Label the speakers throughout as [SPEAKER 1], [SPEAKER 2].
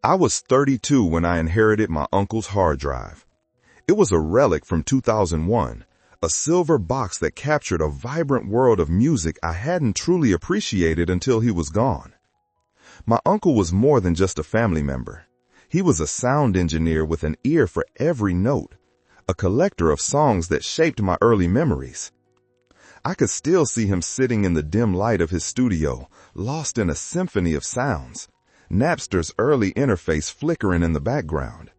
[SPEAKER 1] I was 32 when I inherited my uncle's hard drive. It was a relic from 2001, a silver box that captured a vibrant world of music I hadn't truly appreciated until he was gone. My uncle was more than just a family member. He was a sound engineer with an ear for every note, a collector of songs that shaped my early memories. I could still see him sitting in the dim light of his studio, lost in a symphony of sounds, Napster's early interface flickering in the background.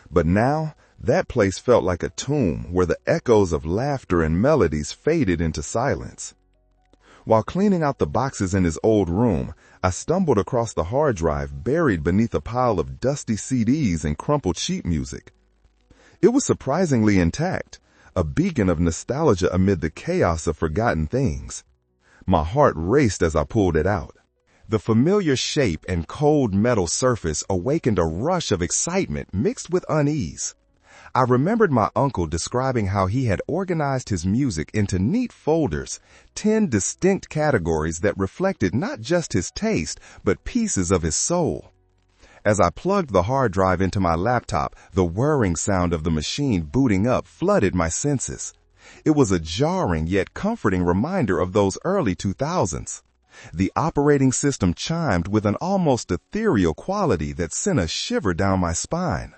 [SPEAKER 1] But now, that place felt like a tomb where the echoes of laughter and melodies faded into silence. While cleaning out the boxes in his old room, I stumbled across the hard drive buried beneath a pile of dusty CDs and crumpled sheet music. It was surprisingly intact, a beacon of nostalgia amid the chaos of forgotten things. My heart raced as I pulled it out. The familiar shape and cold metal surface awakened a rush of excitement mixed with unease. I remembered my uncle describing how he had organized his music into neat folders, 10 distinct categories that reflected not just his taste, but pieces of his soul. As I plugged the hard drive into my laptop, the whirring sound of the machine booting up flooded my senses. It was a jarring yet comforting reminder of those early 2000s. The operating system chimed with an almost ethereal quality that sent a shiver down my spine.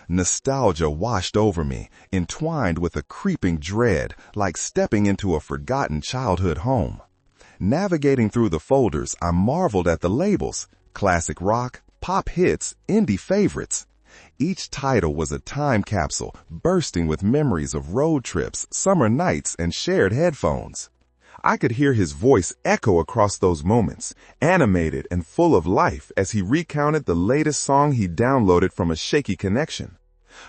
[SPEAKER 1] Nostalgia washed over me, entwined with a creeping dread, like stepping into a forgotten childhood home. Navigating through the folders, I marveled at the labels: classic rock, pop hits, indie favorites. Each title was a time capsule, bursting with memories of road trips, summer nights, and shared headphones. I could hear his voice echo across those moments, animated and full of life as he recounted the latest song he downloaded from a shaky connection.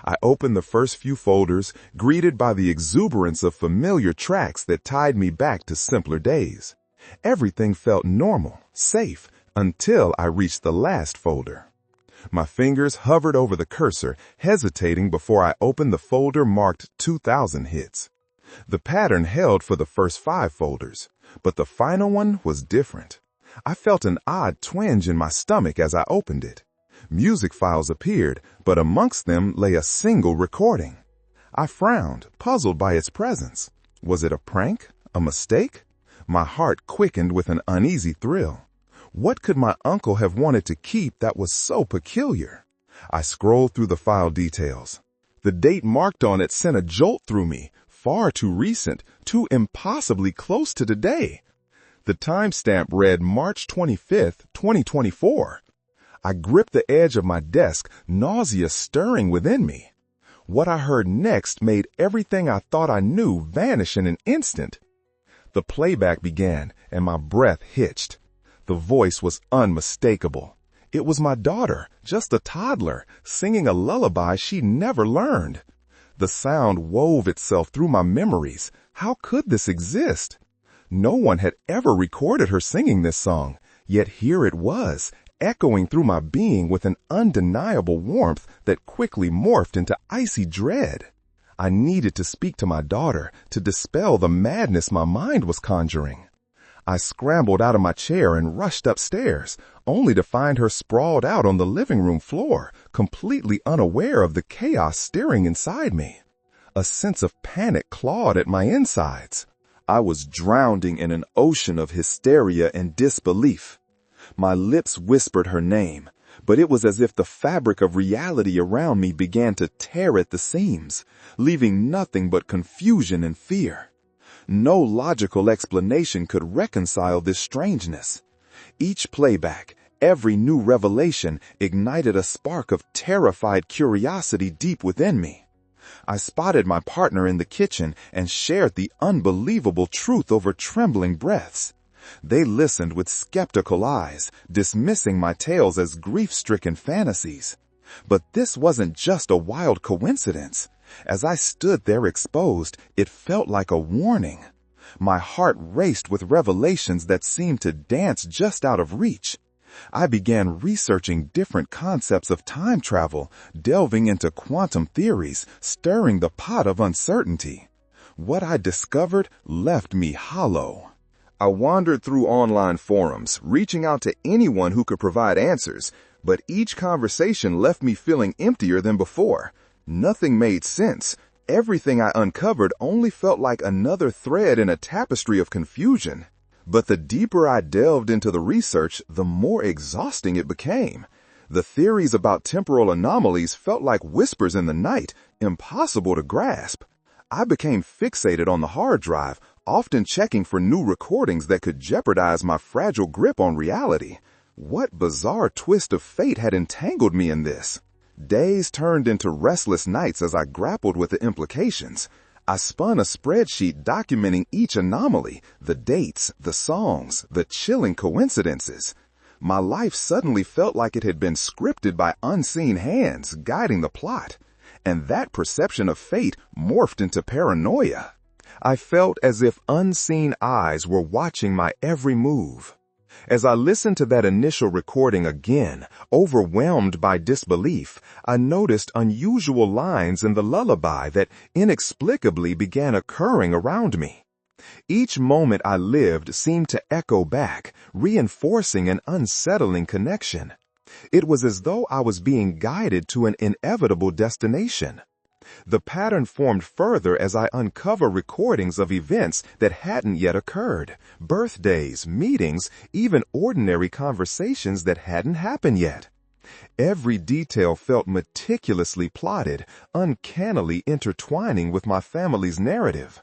[SPEAKER 1] I opened the first few folders, greeted by the exuberance of familiar tracks that tied me back to simpler days. Everything felt normal, safe, until I reached the last folder. My fingers hovered over the cursor, hesitating before I opened the folder marked 2000 hits. The pattern held for the first 5 folders, but the final one was different. I felt an odd twinge in my stomach as I opened it. Music files appeared, but amongst them lay a single recording. I frowned, puzzled by its presence. Was it a prank? A mistake? My heart quickened with an uneasy thrill. What could my uncle have wanted to keep that was so peculiar? I scrolled through the file details. The date marked on it sent a jolt through me. Far too recent, too impossibly close to today. The timestamp read March 25th, 2024. I gripped the edge of my desk, nausea stirring within me. What I heard next made everything I thought I knew vanish in an instant. The playback began, and my breath hitched. The voice was unmistakable. It was my daughter, just a toddler, singing a lullaby she never learned. The sound wove itself through my memories. How could this exist? No one had ever recorded her singing this song, yet here it was, echoing through my being with an undeniable warmth that quickly morphed into icy dread. I needed to speak to my daughter, to dispel the madness my mind was conjuring. I scrambled out of my chair and rushed upstairs, only to find her sprawled out on the living room floor, completely unaware of the chaos stirring inside me. A sense of panic clawed at my insides. I was drowning in an ocean of hysteria and disbelief. My lips whispered her name, but it was as if the fabric of reality around me began to tear at the seams, leaving nothing but confusion and fear. No logical explanation could reconcile this strangeness. Each playback, every new revelation ignited a spark of terrified curiosity deep within me. I spotted my partner in the kitchen and shared the unbelievable truth over trembling breaths. They listened with skeptical eyes, dismissing my tales as grief-stricken fantasies. But this wasn't just a wild coincidence. As I stood there exposed, it felt like a warning. My heart raced with revelations that seemed to dance just out of reach. I began researching different concepts of time travel, delving into quantum theories, stirring the pot of uncertainty. What I discovered left me hollow. I wandered through online forums, reaching out to anyone who could provide answers, But each conversation left me feeling emptier than before. Nothing made sense. Everything I uncovered only felt like another thread in a tapestry of confusion. But the deeper I delved into the research, the more exhausting it became. The theories about temporal anomalies felt like whispers in the night, impossible to grasp. I became fixated on the hard drive, often checking for new recordings that could jeopardize my fragile grip on reality. What bizarre twist of fate had entangled me in this? Days turned into restless nights as I grappled with the implications. I spun a spreadsheet documenting each anomaly, the dates, the songs, the chilling coincidences. My life suddenly felt like it had been scripted by unseen hands guiding the plot. And that perception of fate morphed into paranoia. I felt as if unseen eyes were watching my every move. As I listened to that initial recording again, overwhelmed by disbelief, I noticed unusual lines in the lullaby that inexplicably began occurring around me. Each moment I lived seemed to echo back, reinforcing an unsettling connection. It was as though I was being guided to an inevitable destination. The pattern formed further as I uncover recordings of events that hadn't yet occurred, birthdays, meetings, even ordinary conversations that hadn't happened yet. Every detail felt meticulously plotted, uncannily intertwining with my family's narrative.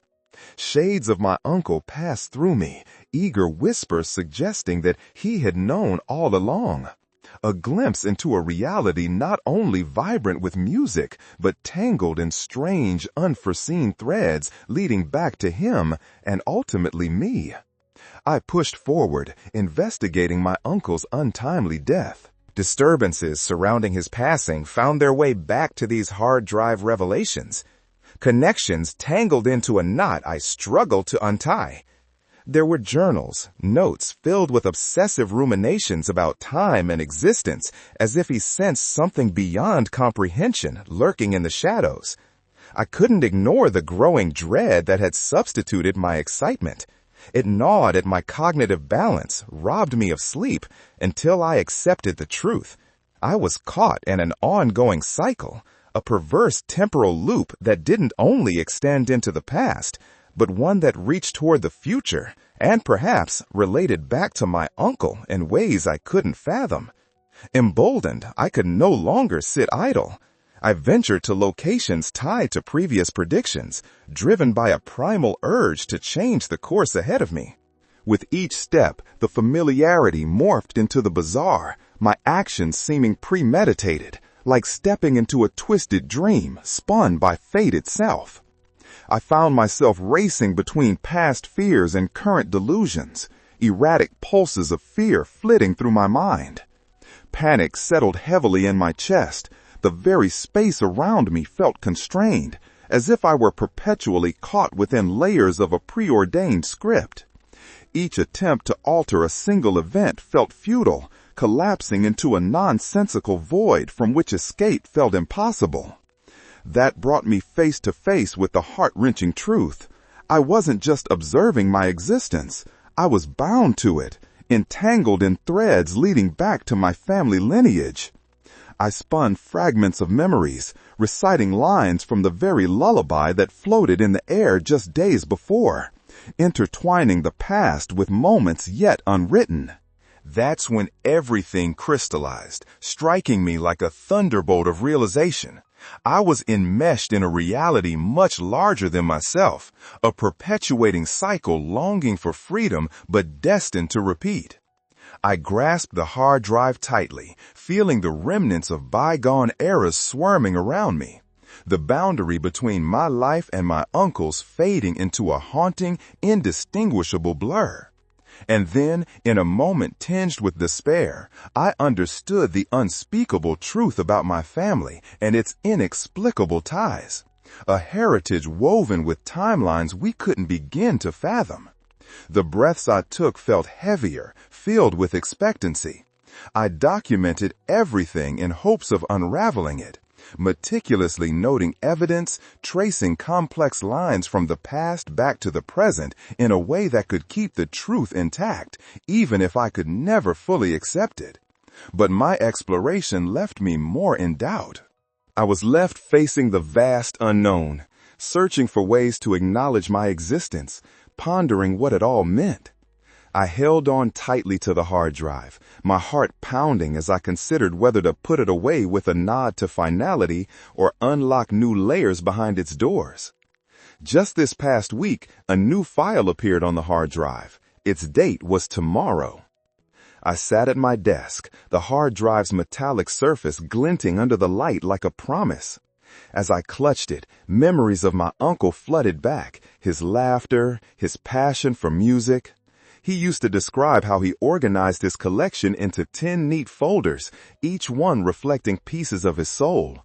[SPEAKER 1] Shades of my uncle passed through me, eager whispers suggesting that he had known all along. A glimpse into a reality not only vibrant with music, but tangled in strange, unforeseen threads leading back to him and ultimately me. I pushed forward, investigating my uncle's untimely death. Disturbances surrounding his passing found their way back to these hard drive revelations. Connections tangled into a knot I struggled to untie. There were journals, notes filled with obsessive ruminations about time and existence, as if he sensed something beyond comprehension lurking in the shadows. I couldn't ignore the growing dread that had substituted my excitement. It gnawed at my cognitive balance, robbed me of sleep, until I accepted the truth. I was caught in an ongoing cycle, a perverse temporal loop that didn't only extend into the past, but one that reached toward the future and perhaps related back to my uncle in ways I couldn't fathom. Emboldened, I could no longer sit idle. I ventured to locations tied to previous predictions, driven by a primal urge to change the course ahead of me. With each step, the familiarity morphed into the bizarre, my actions seeming premeditated, like stepping into a twisted dream spun by fate itself. I found myself racing between past fears and current delusions, erratic pulses of fear flitting through my mind. Panic settled heavily in my chest. The very space around me felt constrained, as if I were perpetually caught within layers of a preordained script. Each attempt to alter a single event felt futile, collapsing into a nonsensical void from which escape felt impossible. That brought me face to face with the heart-wrenching truth. I wasn't just observing my existence. I was bound to it, entangled in threads leading back to my family lineage. I spun fragments of memories, reciting lines from the very lullaby that floated in the air just days before, intertwining the past with moments yet unwritten. That's when everything crystallized, striking me like a thunderbolt of realization. I was enmeshed in a reality much larger than myself, a perpetuating cycle longing for freedom but destined to repeat. I grasped the hard drive tightly, feeling the remnants of bygone eras swarming around me. The boundary between my life and my uncle's fading into a haunting, indistinguishable blur. And then, in a moment tinged with despair, I understood the unspeakable truth about my family and its inexplicable ties. A heritage woven with timelines we couldn't begin to fathom. The breaths I took felt heavier, filled with expectancy. I documented everything in hopes of unraveling it, meticulously noting evidence, tracing complex lines from the past back to the present in a way that could keep the truth intact, even if I could never fully accept it. But my exploration left me more in doubt. I was left facing the vast unknown, searching for ways to acknowledge my existence, pondering what it all meant. I held on tightly to the hard drive, my heart pounding as I considered whether to put it away with a nod to finality or unlock new layers behind its doors. Just this past week, a new file appeared on the hard drive. Its date was tomorrow. I sat at my desk, the hard drive's metallic surface glinting under the light like a promise. As I clutched it, memories of my uncle flooded back, his laughter, his passion for music. He used to describe how he organized his collection into 10 neat folders, each one reflecting pieces of his soul.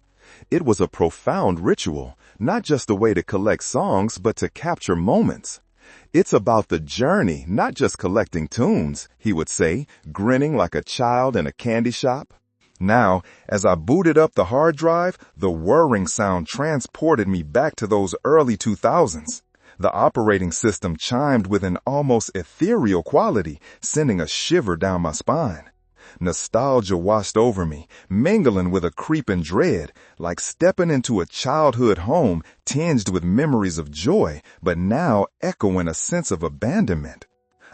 [SPEAKER 1] It was a profound ritual, not just a way to collect songs, but to capture moments. It's about the journey, not just collecting tunes, he would say, grinning like a child in a candy shop. Now, as I booted up the hard drive, the whirring sound transported me back to those early 2000s. The operating system chimed with an almost ethereal quality, sending a shiver down my spine. Nostalgia washed over me, mingling with a creeping dread, like stepping into a childhood home tinged with memories of joy, but now echoing a sense of abandonment.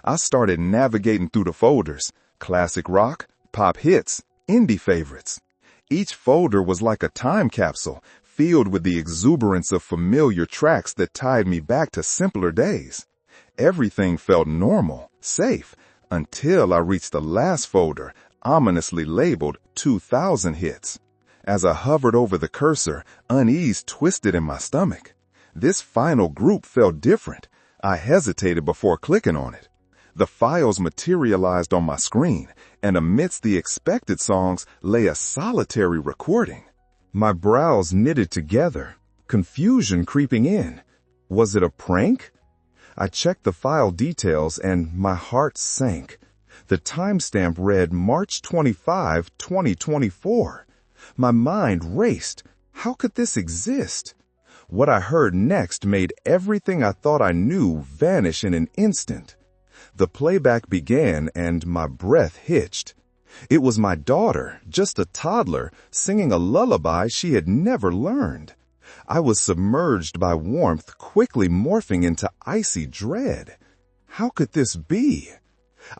[SPEAKER 1] I started navigating through the folders, classic rock, pop hits, indie favorites. Each folder was like a time capsule, filled with the exuberance of familiar tracks that tied me back to simpler days. Everything felt normal, safe, until I reached the last folder, ominously labeled 2000 hits. As I hovered over the cursor, unease twisted in my stomach. This final group felt different. I hesitated before clicking on it. The files materialized on my screen, and amidst the expected songs lay a solitary recording. My brows knitted together, confusion creeping in. Was it a prank? I checked the file details and my heart sank. The timestamp read March 25, 2024. My mind raced. How could this exist? What I heard next made everything I thought I knew vanish in an instant. The playback began and my breath hitched. It was my daughter, just a toddler, singing a lullaby she had never learned. I was submerged by warmth, quickly morphing into icy dread. How could this be?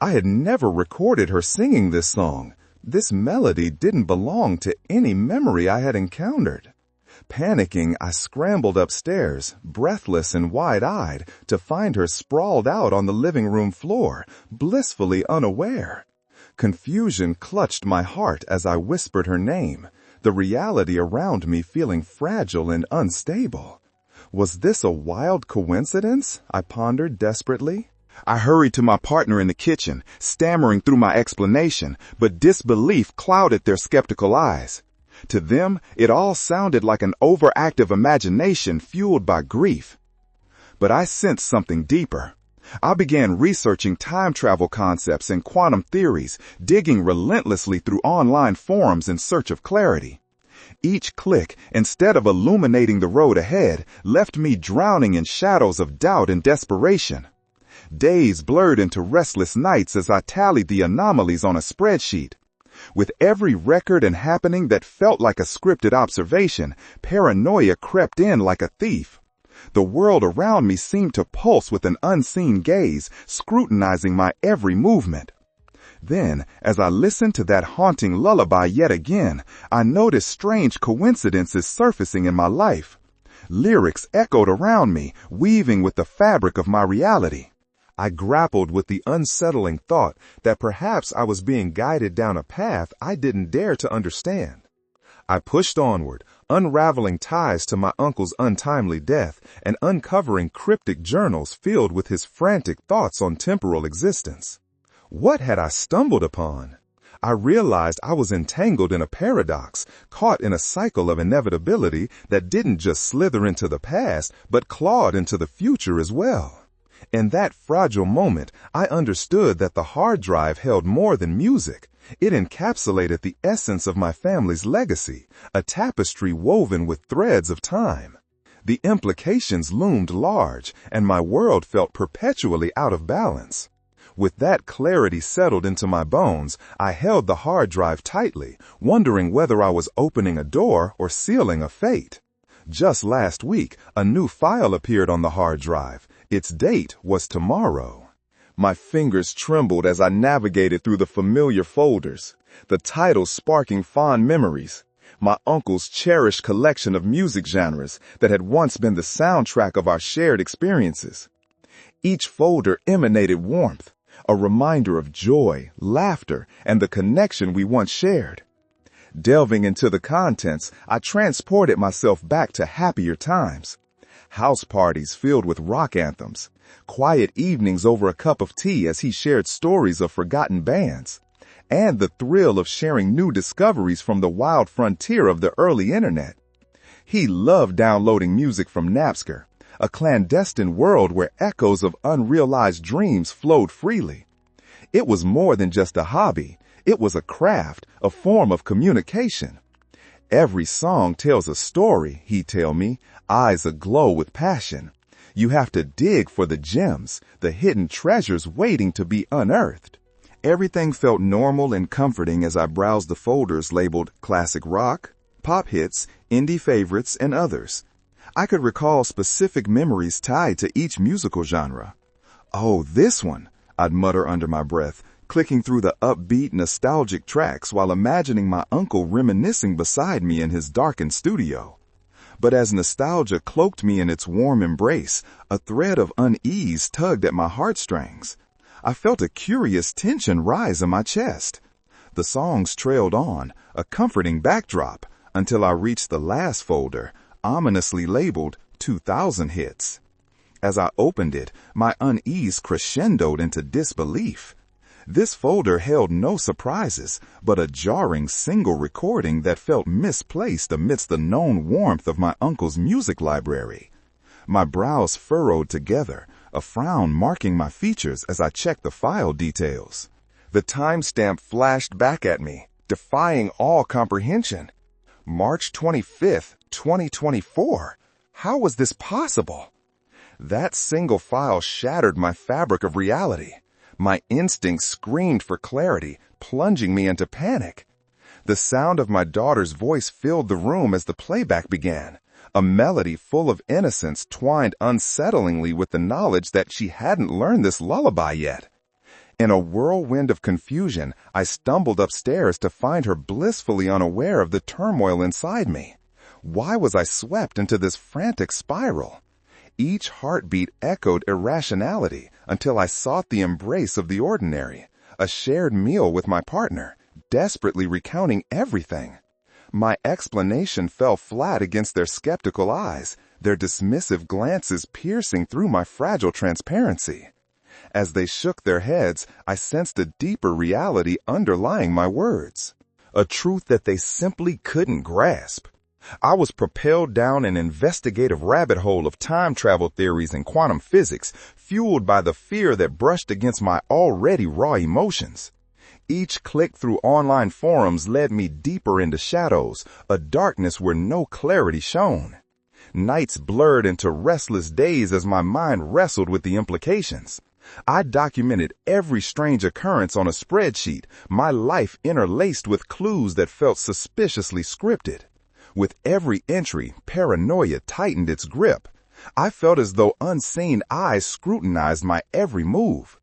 [SPEAKER 1] I had never recorded her singing this song. This melody didn't belong to any memory I had encountered. Panicking, I scrambled upstairs, breathless and wide-eyed, to find her sprawled out on the living room floor, blissfully unaware. Confusion clutched my heart as I whispered her name, the reality around me feeling fragile and unstable. Was this a wild coincidence? I pondered desperately. I hurried to my partner in the kitchen, stammering through my explanation, but disbelief clouded their skeptical eyes. To them, it all sounded like an overactive imagination fueled by grief. But I sensed something deeper. I began researching time travel concepts and quantum theories, digging relentlessly through online forums in search of clarity. Each click, instead of illuminating the road ahead, left me drowning in shadows of doubt and desperation. Days blurred into restless nights as I tallied the anomalies on a spreadsheet. With every record and happening that felt like a scripted observation, paranoia crept in like a thief. The world around me seemed to pulse with an unseen gaze, scrutinizing my every movement. Then, as I listened to that haunting lullaby yet again, I noticed strange coincidences surfacing in my life. Lyrics echoed around me, weaving with the fabric of my reality. I grappled with the unsettling thought that perhaps I was being guided down a path I didn't dare to understand. I pushed onward, unraveling ties to my uncle's untimely death and uncovering cryptic journals filled with his frantic thoughts on temporal existence. What had I stumbled upon? I realized I was entangled in a paradox, caught in a cycle of inevitability that didn't just slither into the past, but clawed into the future as well. In that fragile moment, I understood that the hard drive held more than music. It encapsulated the essence of my family's legacy, a tapestry woven with threads of time. The implications loomed large, and my world felt perpetually out of balance. With that clarity settled into my bones, I held the hard drive tightly, wondering whether I was opening a door or sealing a fate. Just last week, a new file appeared on the hard drive. Its date was tomorrow. My fingers trembled as I navigated through the familiar folders, the titles sparking fond memories. My uncle's cherished collection of music genres that had once been the soundtrack of our shared experiences. Each folder emanated warmth, a reminder of joy, laughter, and the connection we once shared. Delving into the contents, I transported myself back to happier times. House parties filled with rock anthems, quiet evenings over a cup of tea as he shared stories of forgotten bands, and the thrill of sharing new discoveries from the wild frontier of the early internet. He loved downloading music from Napster, a clandestine world where echoes of unrealized dreams flowed freely. It was more than just a hobby. It was a craft, a form of communication. Every song tells a story, he'd tell me, eyes aglow with passion. You have to dig for the gems, the hidden treasures waiting to be unearthed. Everything felt normal and comforting as I browsed the folders labeled classic rock, pop hits, indie favorites, and others. I could recall specific memories tied to each musical genre. "Oh, this one," I'd mutter under my breath, clicking through the upbeat, nostalgic tracks while imagining my uncle reminiscing beside me in his darkened studio. But as nostalgia cloaked me in its warm embrace, a thread of unease tugged at my heartstrings. I felt a curious tension rise in my chest. The songs trailed on, a comforting backdrop, until I reached the last folder, ominously labeled 2000 hits. As I opened it, my unease crescendoed into disbelief. This folder held no surprises, but a jarring single recording that felt misplaced amidst the known warmth of my uncle's music library. My brows furrowed together, a frown marking my features as I checked the file details. The timestamp flashed back at me, defying all comprehension. March 25th, 2024. How was this possible? That single file shattered my fabric of reality. My instincts screamed for clarity, plunging me into panic. The sound of my daughter's voice filled the room as the playback began, a melody full of innocence twined unsettlingly with the knowledge that she hadn't learned this lullaby yet. In a whirlwind of confusion, I stumbled upstairs to find her blissfully unaware of the turmoil inside me. Why was I swept into this frantic spiral? Each heartbeat echoed irrationality until I sought the embrace of the ordinary, a shared meal with my partner, desperately recounting everything. My explanation fell flat against their skeptical eyes, their dismissive glances piercing through my fragile transparency. As they shook their heads, I sensed a deeper reality underlying my words, a truth that they simply couldn't grasp. I was propelled down an investigative rabbit hole of time travel theories and quantum physics, fueled by the fear that brushed against my already raw emotions. Each click through online forums led me deeper into shadows, a darkness where no clarity shone. Nights blurred into restless days as my mind wrestled with the implications. I documented every strange occurrence on a spreadsheet, my life interlaced with clues that felt suspiciously scripted. With every entry, paranoia tightened its grip. I felt as though unseen eyes scrutinized my every move.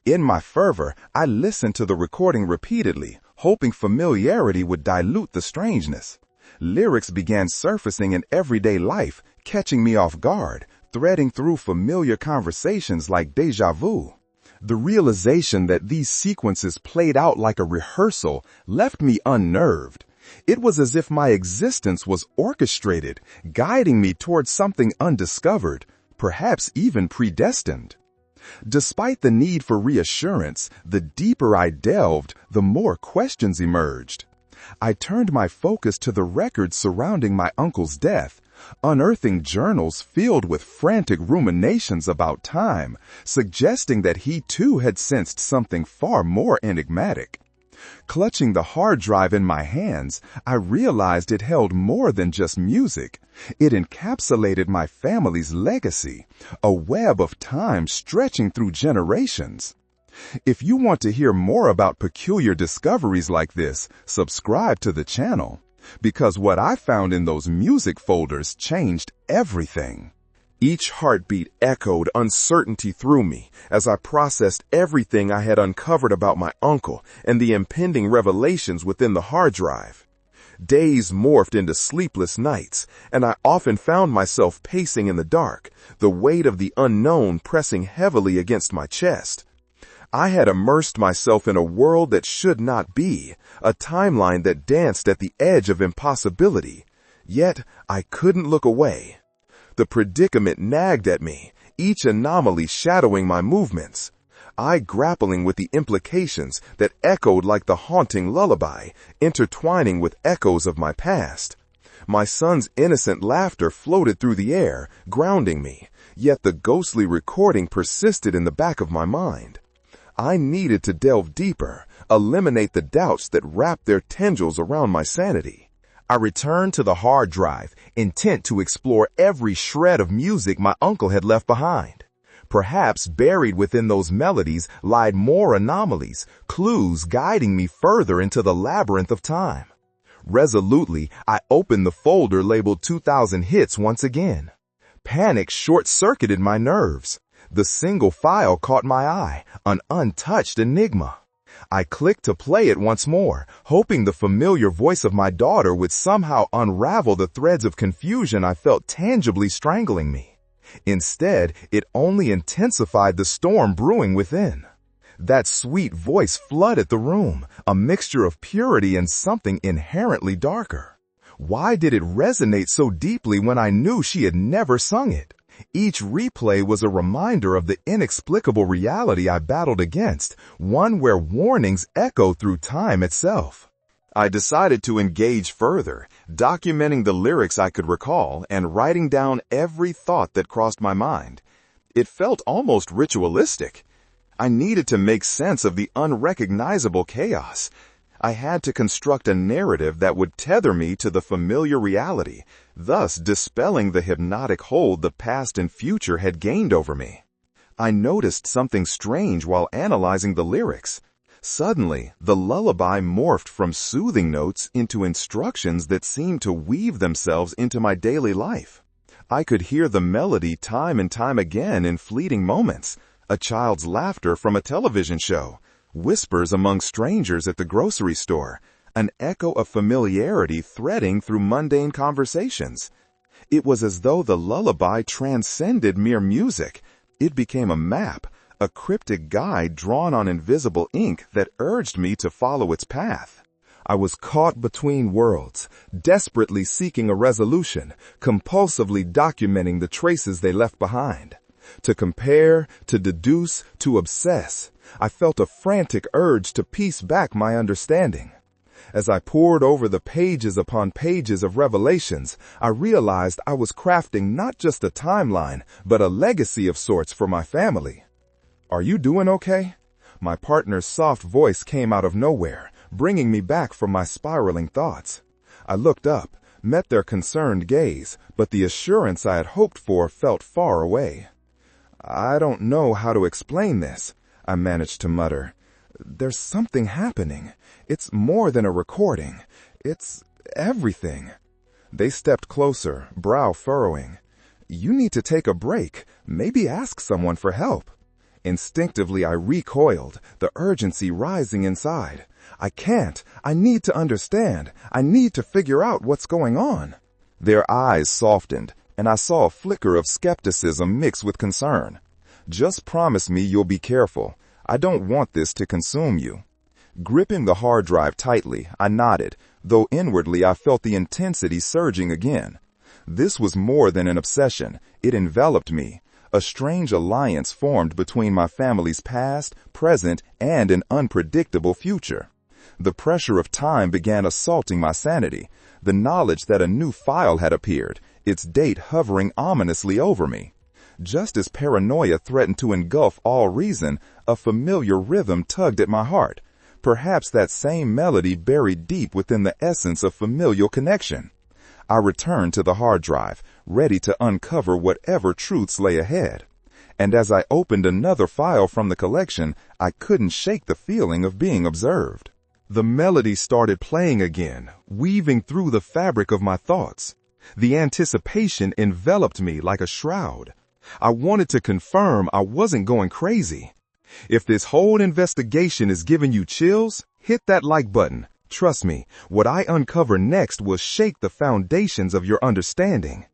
[SPEAKER 1] In my fervor, I listened to the recording repeatedly, hoping familiarity would dilute the strangeness. Lyrics began surfacing in everyday life, catching me off guard, threading through familiar conversations like déjà vu. The realization that these sequences played out like a rehearsal left me unnerved. It was as if my existence was orchestrated, guiding me towards something undiscovered, perhaps even predestined. Despite the need for reassurance, the deeper I delved, the more questions emerged. I turned my focus to the records surrounding my uncle's death, unearthing journals filled with frantic ruminations about time, suggesting that he too had sensed something far more enigmatic. Clutching the hard drive in my hands, I realized it held more than just music. It encapsulated my family's legacy, a web of time stretching through generations. If you want to hear more about peculiar discoveries like this, subscribe to the channel, because what I found in those music folders changed everything. Each heartbeat echoed uncertainty through me as I processed everything I had uncovered about my uncle and the impending revelations within the hard drive. Days morphed into sleepless nights, and I often found myself pacing in the dark, the weight of the unknown pressing heavily against my chest. I had immersed myself in a world that should not be, a timeline that danced at the edge of impossibility. Yet I couldn't look away. The predicament nagged at me, each anomaly shadowing my movements. I grappling with the implications that echoed like the haunting lullaby, intertwining with echoes of my past. My son's innocent laughter floated through the air, grounding me, yet the ghostly recording persisted in the back of my mind. I needed to delve deeper, eliminate the doubts that wrapped their tendrils around my sanity. I returned to the hard drive, intent to explore every shred of music my uncle had left behind. Perhaps buried within those melodies lied more anomalies, clues guiding me further into the labyrinth of time. Resolutely, I opened the folder labeled 2000 Hits once again. Panic short-circuited my nerves. The single file caught my eye, an untouched enigma. I clicked to play it once more, hoping the familiar voice of my daughter would somehow unravel the threads of confusion I felt tangibly strangling me. Instead, it only intensified the storm brewing within. That sweet voice flooded the room, a mixture of purity and something inherently darker. Why did it resonate so deeply when I knew she had never sung it? Each replay was a reminder of the inexplicable reality I battled against, one where warnings echo through time itself. I decided to engage further, documenting the lyrics I could recall and writing down every thought that crossed my mind. It felt almost ritualistic. I needed to make sense of the unrecognizable chaos. I had to construct a narrative that would tether me to the familiar reality, thus dispelling the hypnotic hold the past and future had gained over me. I noticed something strange while analyzing the lyrics. Suddenly, the lullaby morphed from soothing notes into instructions that seemed to weave themselves into my daily life. I could hear the melody time and time again in fleeting moments, a child's laughter from a television show, whispers among strangers at the grocery store, an echo of familiarity threading through mundane conversations. It was as though the lullaby transcended mere music. It became a map, a cryptic guide drawn on invisible ink that urged me to follow its path. I was caught between worlds, desperately seeking a resolution, compulsively documenting the traces they left behind. To compare, to deduce, to obsess, I felt a frantic urge to piece back my understanding. As I pored over the pages upon pages of revelations, I realized I was crafting not just a timeline, but a legacy of sorts for my family. "Are you doing okay?" My partner's soft voice came out of nowhere, bringing me back from my spiraling thoughts. I looked up, met their concerned gaze, but the assurance I had hoped for felt far away. "I don't know how to explain this," I managed to mutter. "There's something happening. It's more than a recording. It's everything." They stepped closer, brow furrowing. "You need to take a break, maybe ask someone for help." Instinctively, I recoiled, the urgency rising inside. "I can't. I need to understand. I need to figure out what's going on." Their eyes softened, and I saw a flicker of skepticism mixed with concern. "Just promise me you'll be careful. I don't want this to consume you." Gripping the hard drive tightly, I nodded, though inwardly I felt the intensity surging again. This was more than an obsession. It enveloped me. A strange alliance formed between my family's past, present, and an unpredictable future. The pressure of time began assaulting my sanity, the knowledge that a new file had appeared, its date hovering ominously over me. Just as paranoia threatened to engulf all reason, a familiar rhythm tugged at my heart, perhaps that same melody buried deep within the essence of familial connection. I returned to the hard drive, ready to uncover whatever truths lay ahead. And as I opened another file from the collection, I couldn't shake the feeling of being observed. The melody started playing again, weaving through the fabric of my thoughts. The anticipation enveloped me like a shroud. I wanted to confirm I wasn't going crazy. If this whole investigation is giving you chills, hit that like button. Trust me, what I uncover next will shake the foundations of your understanding.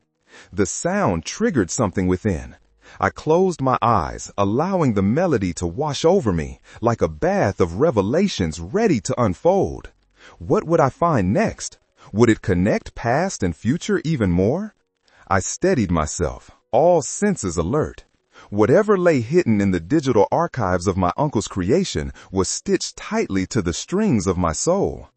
[SPEAKER 1] The sound triggered something within. I closed my eyes, allowing the melody to wash over me, like a bath of revelations ready to unfold. What would I find next? Would it connect past and future even more? I steadied myself, all senses alert. Whatever lay hidden in the digital archives of my uncle's creation was stitched tightly to the strings of my soul.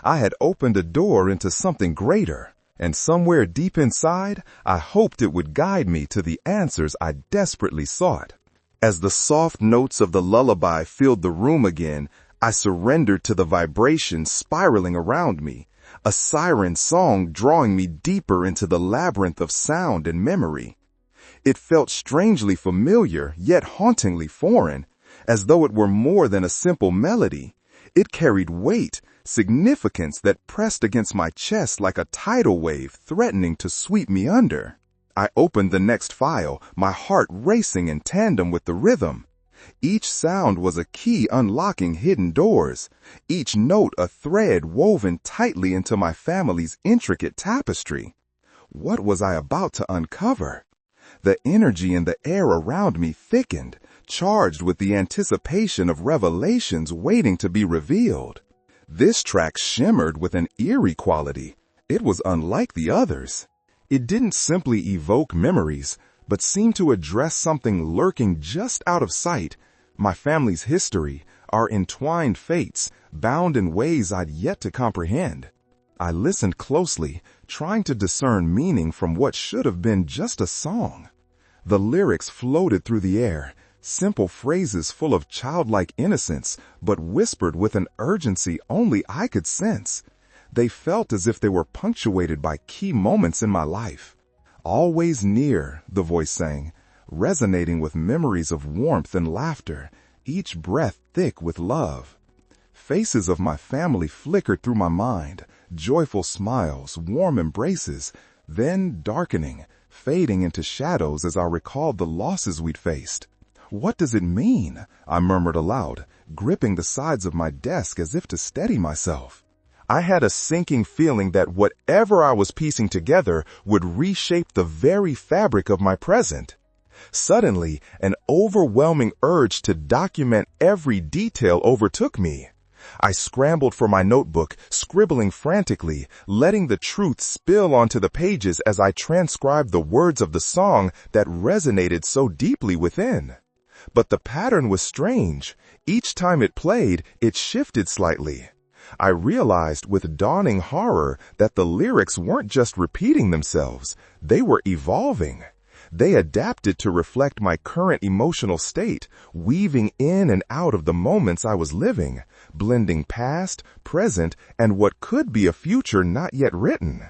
[SPEAKER 1] I had opened a door into something greater, and somewhere deep inside, I hoped it would guide me to the answers I desperately sought. As the soft notes of the lullaby filled the room again, I surrendered to the vibrations spiraling around me, a siren song drawing me deeper into the labyrinth of sound and memory. It felt strangely familiar, yet hauntingly foreign, as though it were more than a simple melody. It carried weight, significance that pressed against my chest like a tidal wave threatening to sweep me under. I opened the next file, my heart racing in tandem with the rhythm. Each sound was a key unlocking hidden doors, each note a thread woven tightly into my family's intricate tapestry. What was I about to uncover? The energy in the air around me thickened, charged with the anticipation of revelations waiting to be revealed. This track shimmered with an eerie quality. It was unlike the others. It didn't simply evoke memories, but seemed to address something lurking just out of sight, my family's history, our entwined fates, bound in ways I'd yet to comprehend. I listened closely, trying to discern meaning from what should have been just a song. The lyrics floated through the air, simple phrases full of childlike innocence, but whispered with an urgency only I could sense. They felt as if they were punctuated by key moments in my life. Always near, the voice sang, resonating with memories of warmth and laughter, each breath thick with love. Faces of my family flickered through my mind, joyful smiles, warm embraces, then darkening, fading into shadows as I recalled the losses we'd faced. What does it mean? I murmured aloud, gripping the sides of my desk as if to steady myself. I had a sinking feeling that whatever I was piecing together would reshape the very fabric of my present. Suddenly, an overwhelming urge to document every detail overtook me. I scrambled for my notebook, scribbling frantically, letting the truth spill onto the pages as I transcribed the words of the song that resonated so deeply within. But the pattern was strange. Each time it played, it shifted slightly. I realized with dawning horror that the lyrics weren't just repeating themselves, they were evolving. They adapted to reflect my current emotional state, weaving in and out of the moments I was living, blending past, present, and what could be a future not yet written.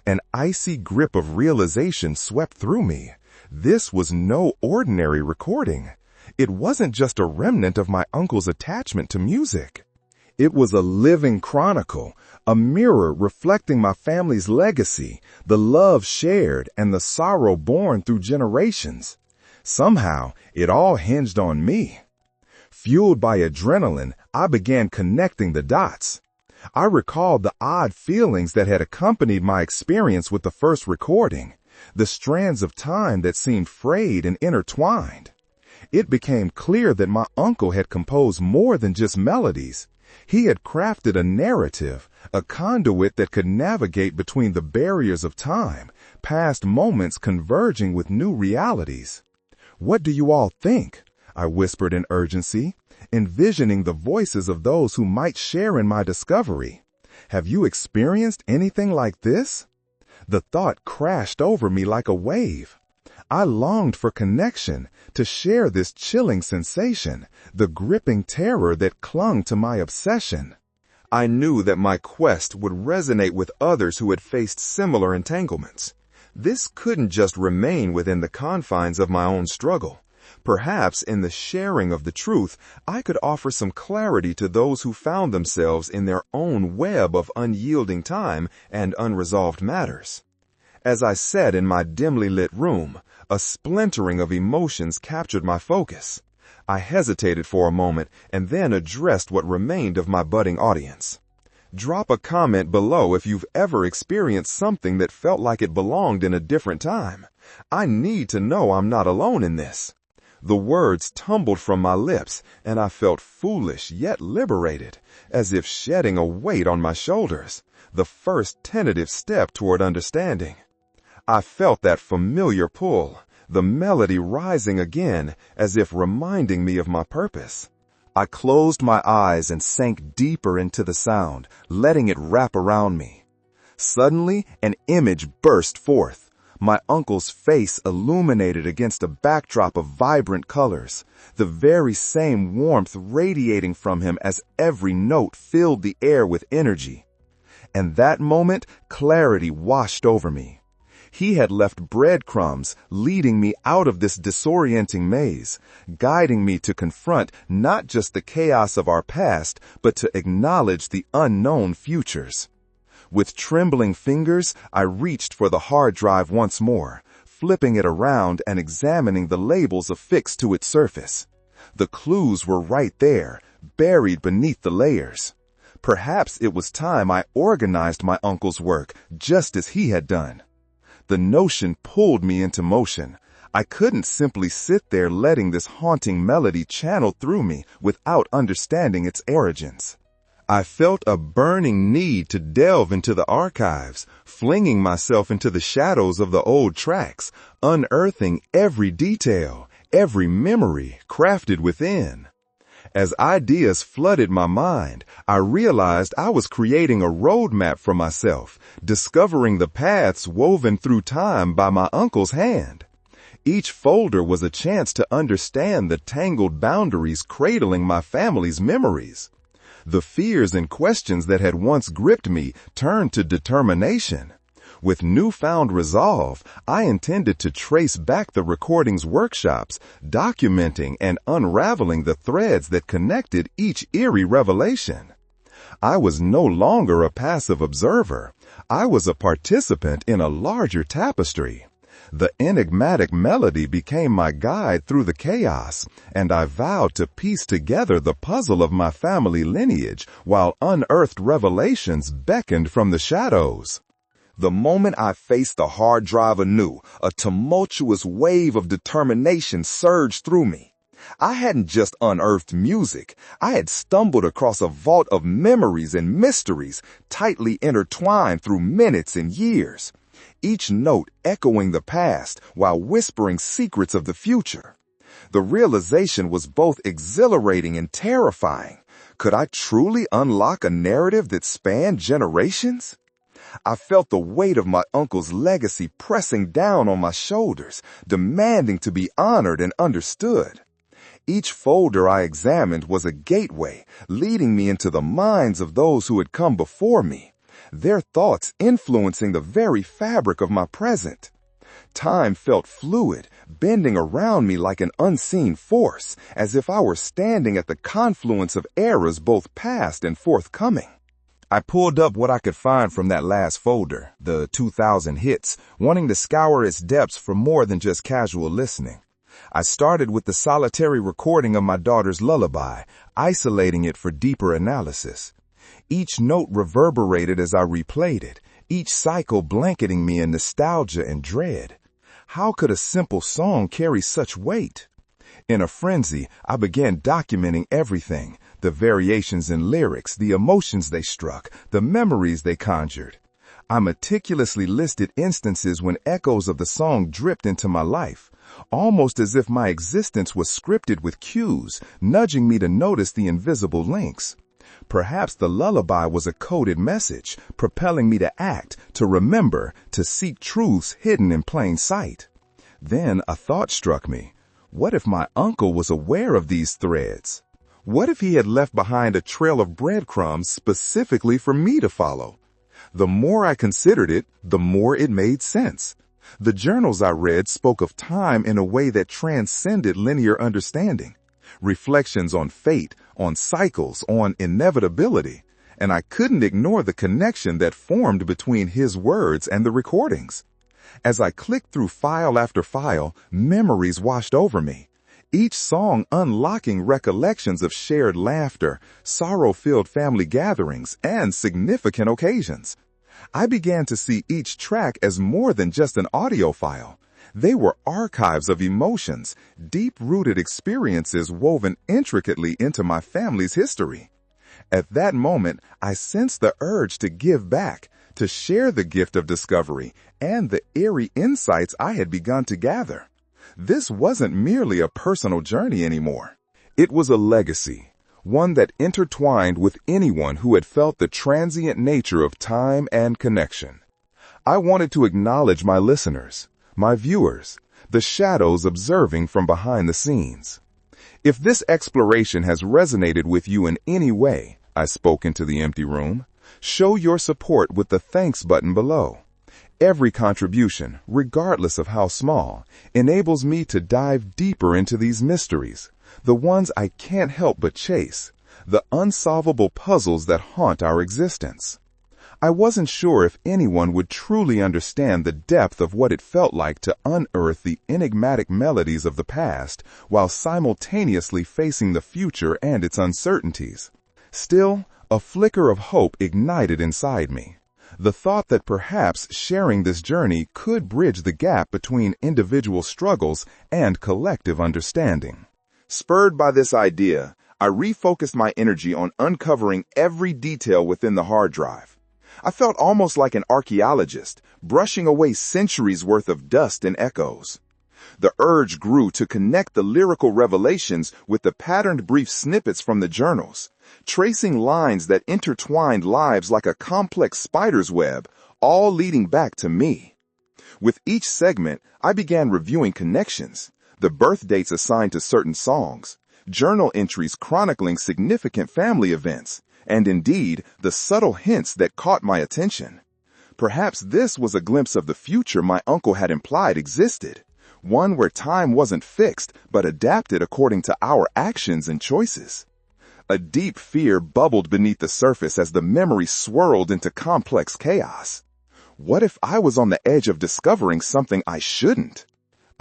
[SPEAKER 1] An icy grip of realization swept through me. This was no ordinary recording. It wasn't just a remnant of my uncle's attachment to music. It was a living chronicle, a mirror reflecting my family's legacy, the love shared and the sorrow borne through generations. Somehow, it all hinged on me. Fueled by adrenaline, I began connecting the dots. I recalled the odd feelings that had accompanied my experience with the first recording, the strands of time that seemed frayed and intertwined. It became clear that my uncle had composed more than just melodies. He had crafted a narrative, a conduit that could navigate between the barriers of time, past moments converging with new realities. "What do you all think?" I whispered in urgency, envisioning the voices of those who might share in my discovery. "Have you experienced anything like this?" The thought crashed over me like a wave. I longed for connection, to share this chilling sensation, the gripping terror that clung to my obsession. I knew that my quest would resonate with others who had faced similar entanglements. This couldn't just remain within the confines of my own struggle. Perhaps in the sharing of the truth, I could offer some clarity to those who found themselves in their own web of unyielding time and unresolved matters. As I sat in my dimly lit room, a splintering of emotions captured my focus. I hesitated for a moment and then addressed what remained of my budding audience. Drop a comment below if you've ever experienced something that felt like it belonged in a different time. I need to know I'm not alone in this. The words tumbled from my lips, and I felt foolish yet liberated, as if shedding a weight on my shoulders, the first tentative step toward understanding. I felt that familiar pull, the melody rising again, as if reminding me of my purpose. I closed my eyes and sank deeper into the sound, letting it wrap around me. Suddenly, an image burst forth. My uncle's face illuminated against a backdrop of vibrant colors, the very same warmth radiating from him as every note filled the air with energy. And that moment, clarity washed over me. He had left breadcrumbs, leading me out of this disorienting maze, guiding me to confront not just the chaos of our past, but to acknowledge the unknown futures. With trembling fingers, I reached for the hard drive once more, flipping it around and examining the labels affixed to its surface. The clues were right there, buried beneath the layers. Perhaps it was time I organized my uncle's work, just as he had done. The notion pulled me into motion. I couldn't simply sit there letting this haunting melody channel through me without understanding its origins. I felt a burning need to delve into the archives, flinging myself into the shadows of the old tracks, unearthing every detail, every memory crafted within. As ideas flooded my mind, I realized I was creating a roadmap for myself, discovering the paths woven through time by my uncle's hand. Each folder was a chance to understand the tangled boundaries cradling my family's memories. The fears and questions that had once gripped me turned to determination. With newfound resolve, I intended to trace back the recording's workshops, documenting and unraveling the threads that connected each eerie revelation. I was no longer a passive observer. I was a participant in a larger tapestry. The enigmatic melody became my guide through the chaos, and I vowed to piece together the puzzle of my family lineage while unearthed revelations beckoned from the shadows. The moment I faced the hard drive anew, a tumultuous wave of determination surged through me. I hadn't just unearthed music. I had stumbled across a vault of memories and mysteries, tightly intertwined through minutes and years, each note echoing the past while whispering secrets of the future. The realization was both exhilarating and terrifying. Could I truly unlock a narrative that spanned generations? I felt the weight of my uncle's legacy pressing down on my shoulders, demanding to be honored and understood. Each folder I examined was a gateway, leading me into the minds of those who had come before me, their thoughts influencing the very fabric of my present. Time felt fluid, bending around me like an unseen force, as if I were standing at the confluence of eras both past and forthcoming. I pulled up what I could find from that last folder, the 2000 hits, wanting to scour its depths for more than just casual listening. I started with the solitary recording of my daughter's lullaby, isolating it for deeper analysis. Each note reverberated as I replayed it, each cycle blanketing me in nostalgia and dread. How could a simple song carry such weight? In a frenzy, I began documenting everything, the variations in lyrics, the emotions they struck, the memories they conjured. I meticulously listed instances when echoes of the song dripped into my life, almost as if my existence was scripted with cues, nudging me to notice the invisible links. Perhaps the lullaby was a coded message, propelling me to act, to remember, to seek truths hidden in plain sight. Then a thought struck me. What if my uncle was aware of these threads? What if he had left behind a trail of breadcrumbs specifically for me to follow? The more I considered it, the more it made sense. The journals I read spoke of time in a way that transcended linear understanding. Reflections on fate, on cycles, on inevitability, and I couldn't ignore the connection that formed between his words and the recordings. As I clicked through file after file, memories washed over me, each song unlocking recollections of shared laughter, sorrow-filled family gatherings, and significant occasions. I began to see each track as more than just an audio file. They were archives of emotions, deep-rooted experiences woven intricately into my family's history. At that moment, I sensed the urge to give back, to share the gift of discovery and the eerie insights I had begun to gather. This wasn't merely a personal journey anymore. It was a legacy, one that intertwined with anyone who had felt the transient nature of time and connection. I wanted to acknowledge my listeners, my viewers, the shadows observing from behind the scenes. If this exploration has resonated with you in any way, I spoke into the empty room, show your support with the thanks button below. Every contribution, regardless of how small, enables me to dive deeper into these mysteries, the ones I can't help but chase, the unsolvable puzzles that haunt our existence. I wasn't sure if anyone would truly understand the depth of what it felt like to unearth the enigmatic melodies of the past while simultaneously facing the future and its uncertainties. Still, a flicker of hope ignited inside me. The thought that perhaps sharing this journey could bridge the gap between individual struggles and collective understanding. Spurred by this idea, I refocused my energy on uncovering every detail within the hard drive. I felt almost like an archaeologist, brushing away centuries' worth of dust and echoes. The urge grew to connect the lyrical revelations with the patterned brief snippets from the journals, tracing lines that intertwined lives like a complex spider's web, all leading back to me. With each segment, I began reviewing connections, the birth dates assigned to certain songs, journal entries chronicling significant family events, and indeed, the subtle hints that caught my attention. Perhaps this was a glimpse of the future my uncle had implied existed, one where time wasn't fixed but adapted according to our actions and choices. A deep fear bubbled beneath the surface as the memory swirled into complex chaos. What if I was on the edge of discovering something I shouldn't?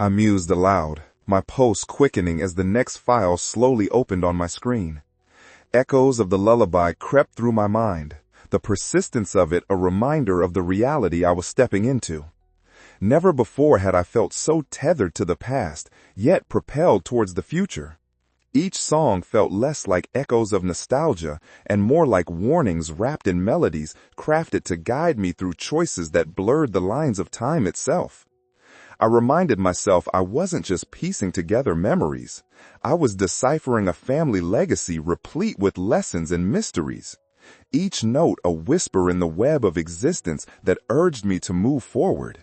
[SPEAKER 1] I mused aloud, my pulse quickening as the next file slowly opened on my screen. Echoes of the lullaby crept through my mind, the persistence of it a reminder of the reality I was stepping into. Never before had I felt so tethered to the past, yet propelled towards the future. Each song felt less like echoes of nostalgia and more like warnings wrapped in melodies crafted to guide me through choices that blurred the lines of time itself. I reminded myself I wasn't just piecing together memories. I was deciphering a family legacy replete with lessons and mysteries. Each note a whisper in the web of existence that urged me to move forward.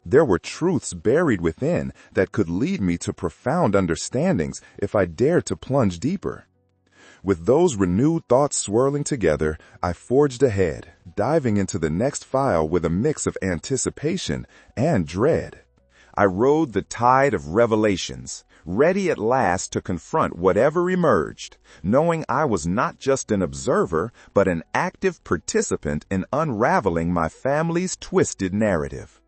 [SPEAKER 1] There were truths buried within that could lead me to profound understandings if I dared to plunge deeper. With those renewed thoughts swirling together, I forged ahead, diving into the next file with a mix of anticipation and dread. I rode the tide of revelations, ready at last to confront whatever emerged, knowing I was not just an observer, but an active participant in unraveling my family's twisted narrative.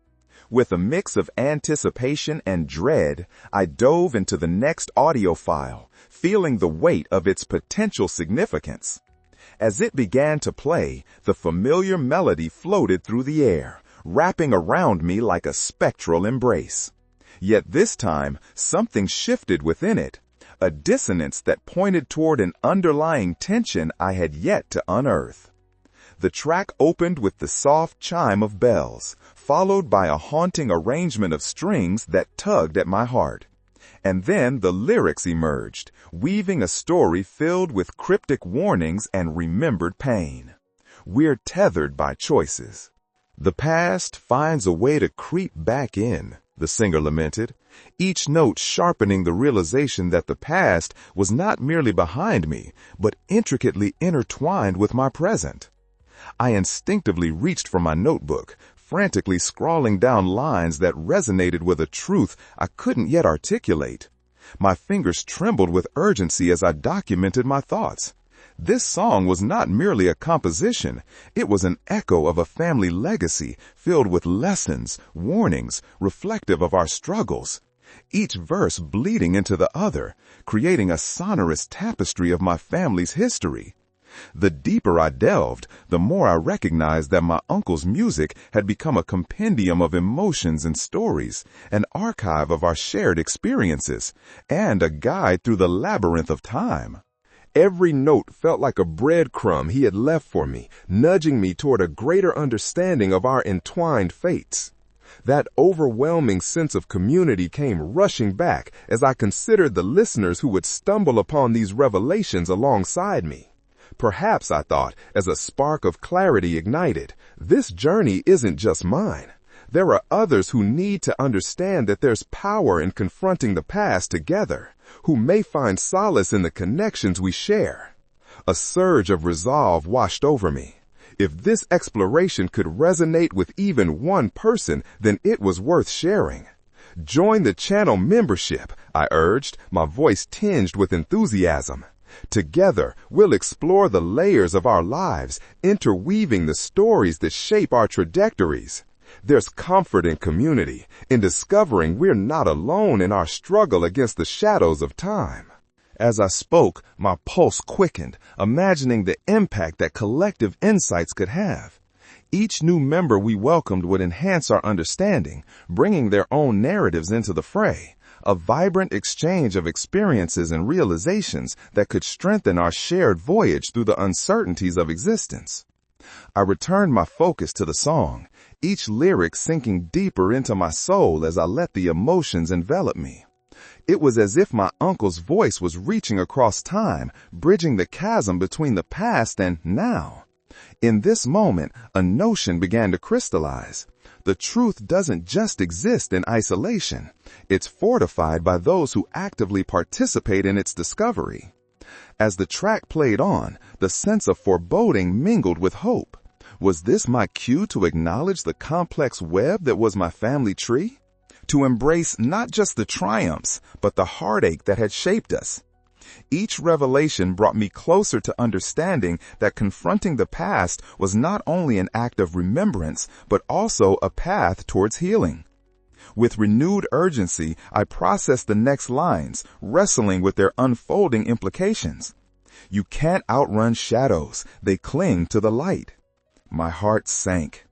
[SPEAKER 1] With a mix of anticipation and dread, I dove into the next audio file, feeling the weight of its potential significance. As it began to play, the familiar melody floated through the air, wrapping around me like a spectral embrace. Yet this time, something shifted within it, a dissonance that pointed toward an underlying tension I had yet to unearth. The track opened with the soft chime of bells, followed by a haunting arrangement of strings that tugged at my heart. And then the lyrics emerged, weaving a story filled with cryptic warnings and remembered pain. We're tethered by choices. The past finds a way to creep back in, the singer lamented, each note sharpening the realization that the past was not merely behind me, but intricately intertwined with my present. I instinctively reached for my notebook, frantically scrawling down lines that resonated with a truth I couldn't yet articulate. My fingers trembled with urgency as I documented my thoughts. This song was not merely a composition. It was an echo of a family legacy filled with lessons, warnings, reflective of our struggles. Each verse bleeding into the other, creating a sonorous tapestry of my family's history. The deeper I delved, the more I recognized that my uncle's music had become a compendium of emotions and stories, an archive of our shared experiences, and a guide through the labyrinth of time. Every note felt like a breadcrumb he had left for me, nudging me toward a greater understanding of our entwined fates. That overwhelming sense of community came rushing back as I considered the listeners who would stumble upon these revelations alongside me. Perhaps, I thought, as a spark of clarity ignited, this journey isn't just mine. There are others who need to understand that there's power in confronting the past together, who may find solace in the connections we share. A surge of resolve washed over me. If this exploration could resonate with even one person, then it was worth sharing. Join the channel membership, I urged, my voice tinged with enthusiasm. Together, we'll explore the layers of our lives, interweaving the stories that shape our trajectories. There's comfort in community, in discovering we're not alone in our struggle against the shadows of time. As I spoke, my pulse quickened, imagining the impact that collective insights could have. Each new member we welcomed would enhance our understanding, bringing their own narratives into the fray, a vibrant exchange of experiences and realizations that could strengthen our shared voyage through the uncertainties of existence. I returned my focus to the song, each lyric sinking deeper into my soul as I let the emotions envelop me. It was as if my uncle's voice was reaching across time, bridging the chasm between the past and now. In this moment, a notion began to crystallize. The truth doesn't just exist in isolation. It's fortified by those who actively participate in its discovery. As the track played on, the sense of foreboding mingled with hope. Was this my cue to acknowledge the complex web that was my family tree? To embrace not just the triumphs, but the heartache that had shaped us? Each revelation brought me closer to understanding that confronting the past was not only an act of remembrance, but also a path towards healing. With renewed urgency, I processed the next lines, wrestling with their unfolding implications. You can't outrun shadows. They cling to the light. My heart sank.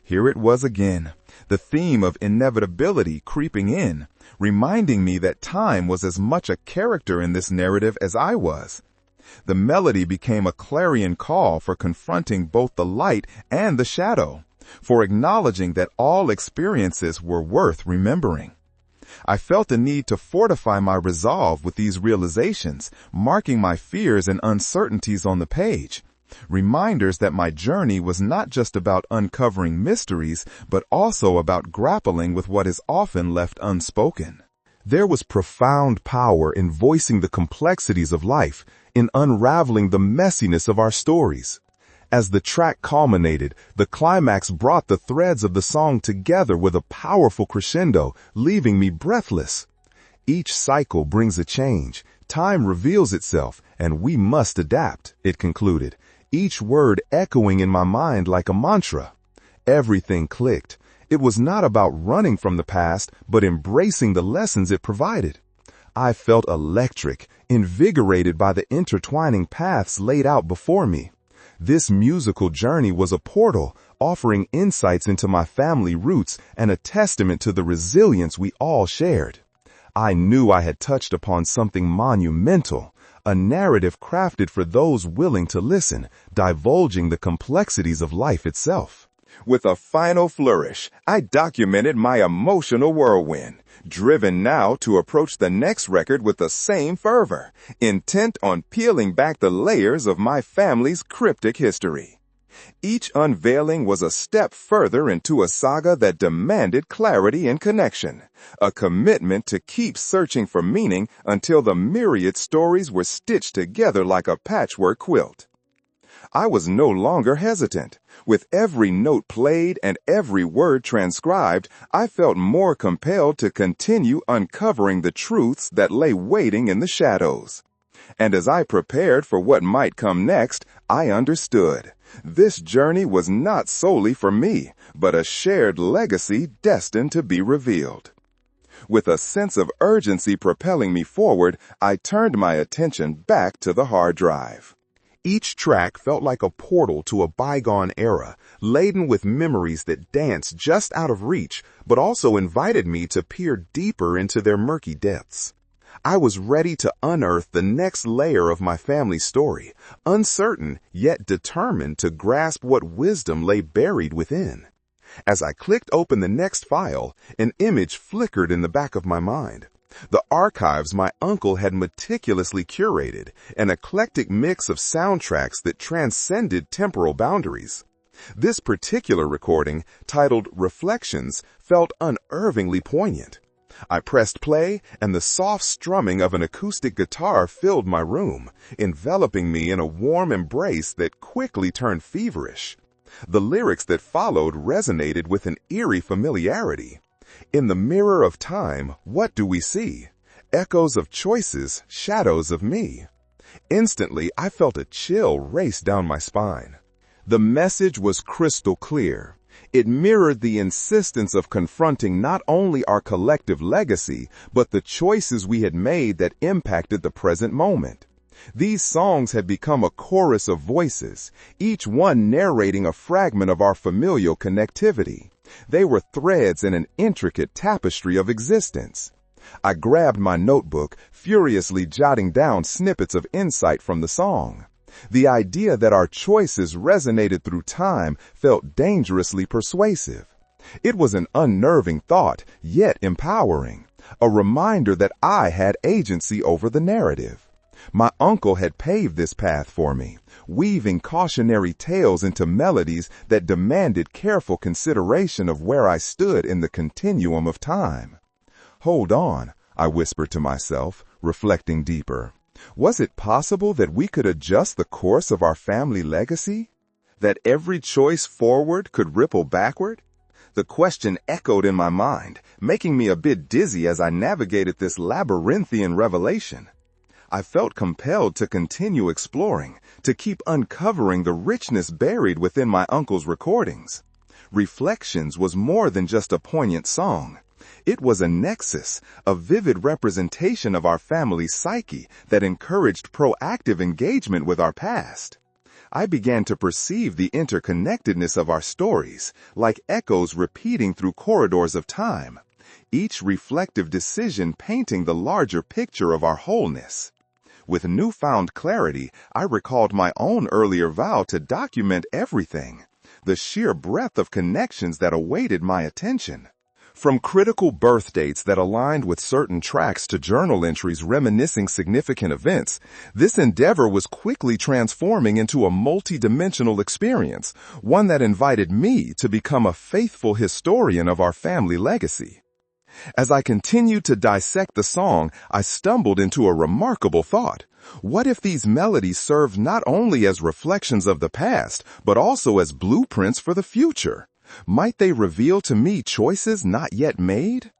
[SPEAKER 1] Here it was again, the theme of inevitability creeping in, reminding me that time was as much a character in this narrative as I was. The melody became a clarion call for confronting both the light and the shadow, for acknowledging that all experiences were worth remembering. I felt the need to fortify my resolve with these realizations, marking my fears and uncertainties on the page. Reminders that my journey was not just about uncovering mysteries, but also about grappling with what is often left unspoken. There was profound power in voicing the complexities of life, in unraveling the messiness of our stories. As the track culminated, the climax brought the threads of the song together with a powerful crescendo, leaving me breathless. Each cycle brings a change. Time reveals itself, and we must adapt, it concluded, each word echoing in my mind like a mantra. Everything clicked. It was not about running from the past, but embracing the lessons it provided. I felt electric, invigorated by the intertwining paths laid out before me. This musical journey was a portal, offering insights into my family roots and a testament to the resilience we all shared. I knew I had touched upon something monumental, a narrative crafted for those willing to listen, divulging the complexities of life itself. With a final flourish, I documented my emotional whirlwind, driven now to approach the next record with the same fervor, intent on peeling back the layers of my family's cryptic history. Each unveiling was a step further into a saga that demanded clarity and connection, a commitment to keep searching for meaning until the myriad stories were stitched together like a patchwork quilt. I was no longer hesitant. With every note played and every word transcribed, I felt more compelled to continue uncovering the truths that lay waiting in the shadows. And as I prepared for what might come next, I understood. This journey was not solely for me, but a shared legacy destined to be revealed. With a sense of urgency propelling me forward, I turned my attention back to the hard drive. Each track felt like a portal to a bygone era, laden with memories that danced just out of reach, but also invited me to peer deeper into their murky depths. I was ready to unearth the next layer of my family's story, uncertain yet determined to grasp what wisdom lay buried within. As I clicked open the next file, an image flickered in the back of my mind. The archives my uncle had meticulously curated, an eclectic mix of soundtracks that transcended temporal boundaries. This particular recording, titled Reflections, felt unervingly poignant. I pressed play, and the soft strumming of an acoustic guitar filled my room, enveloping me in a warm embrace that quickly turned feverish. The lyrics that followed resonated with an eerie familiarity. In the mirror of time, what do we see? Echoes of choices, shadows of me. Instantly, I felt a chill race down my spine. The message was crystal clear. It mirrored the insistence of confronting not only our collective legacy, but the choices we had made that impacted the present moment. These songs had become a chorus of voices, each one narrating a fragment of our familial connectivity. They were threads in an intricate tapestry of existence. I grabbed my notebook, furiously jotting down snippets of insight from the song. The idea that our choices resonated through time felt dangerously persuasive. It was an unnerving thought, yet empowering, a reminder that I had agency over the narrative. My uncle had paved this path for me, weaving cautionary tales into melodies that demanded careful consideration of where I stood in the continuum of time. Hold on, I whispered to myself, reflecting deeper. Was it possible that we could adjust the course of our family legacy? That every choice forward could ripple backward? The question echoed in my mind, making me a bit dizzy as I navigated this labyrinthian revelation. I felt compelled to continue exploring, to keep uncovering the richness buried within my uncle's recordings. Reflections was more than just a poignant song. It was a nexus, a vivid representation of our family's psyche that encouraged proactive engagement with our past. I began to perceive the interconnectedness of our stories, like echoes repeating through corridors of time, each reflective decision painting the larger picture of our wholeness. With newfound clarity, I recalled my own earlier vow to document everything, the sheer breadth of connections that awaited my attention. From critical birth dates that aligned with certain tracks to journal entries reminiscing significant events, this endeavor was quickly transforming into a multi-dimensional experience, one that invited me to become a faithful historian of our family legacy. As I continued to dissect the song, I stumbled into a remarkable thought. What if these melodies served not only as reflections of the past, but also as blueprints for the future? Might they reveal to me choices not yet made?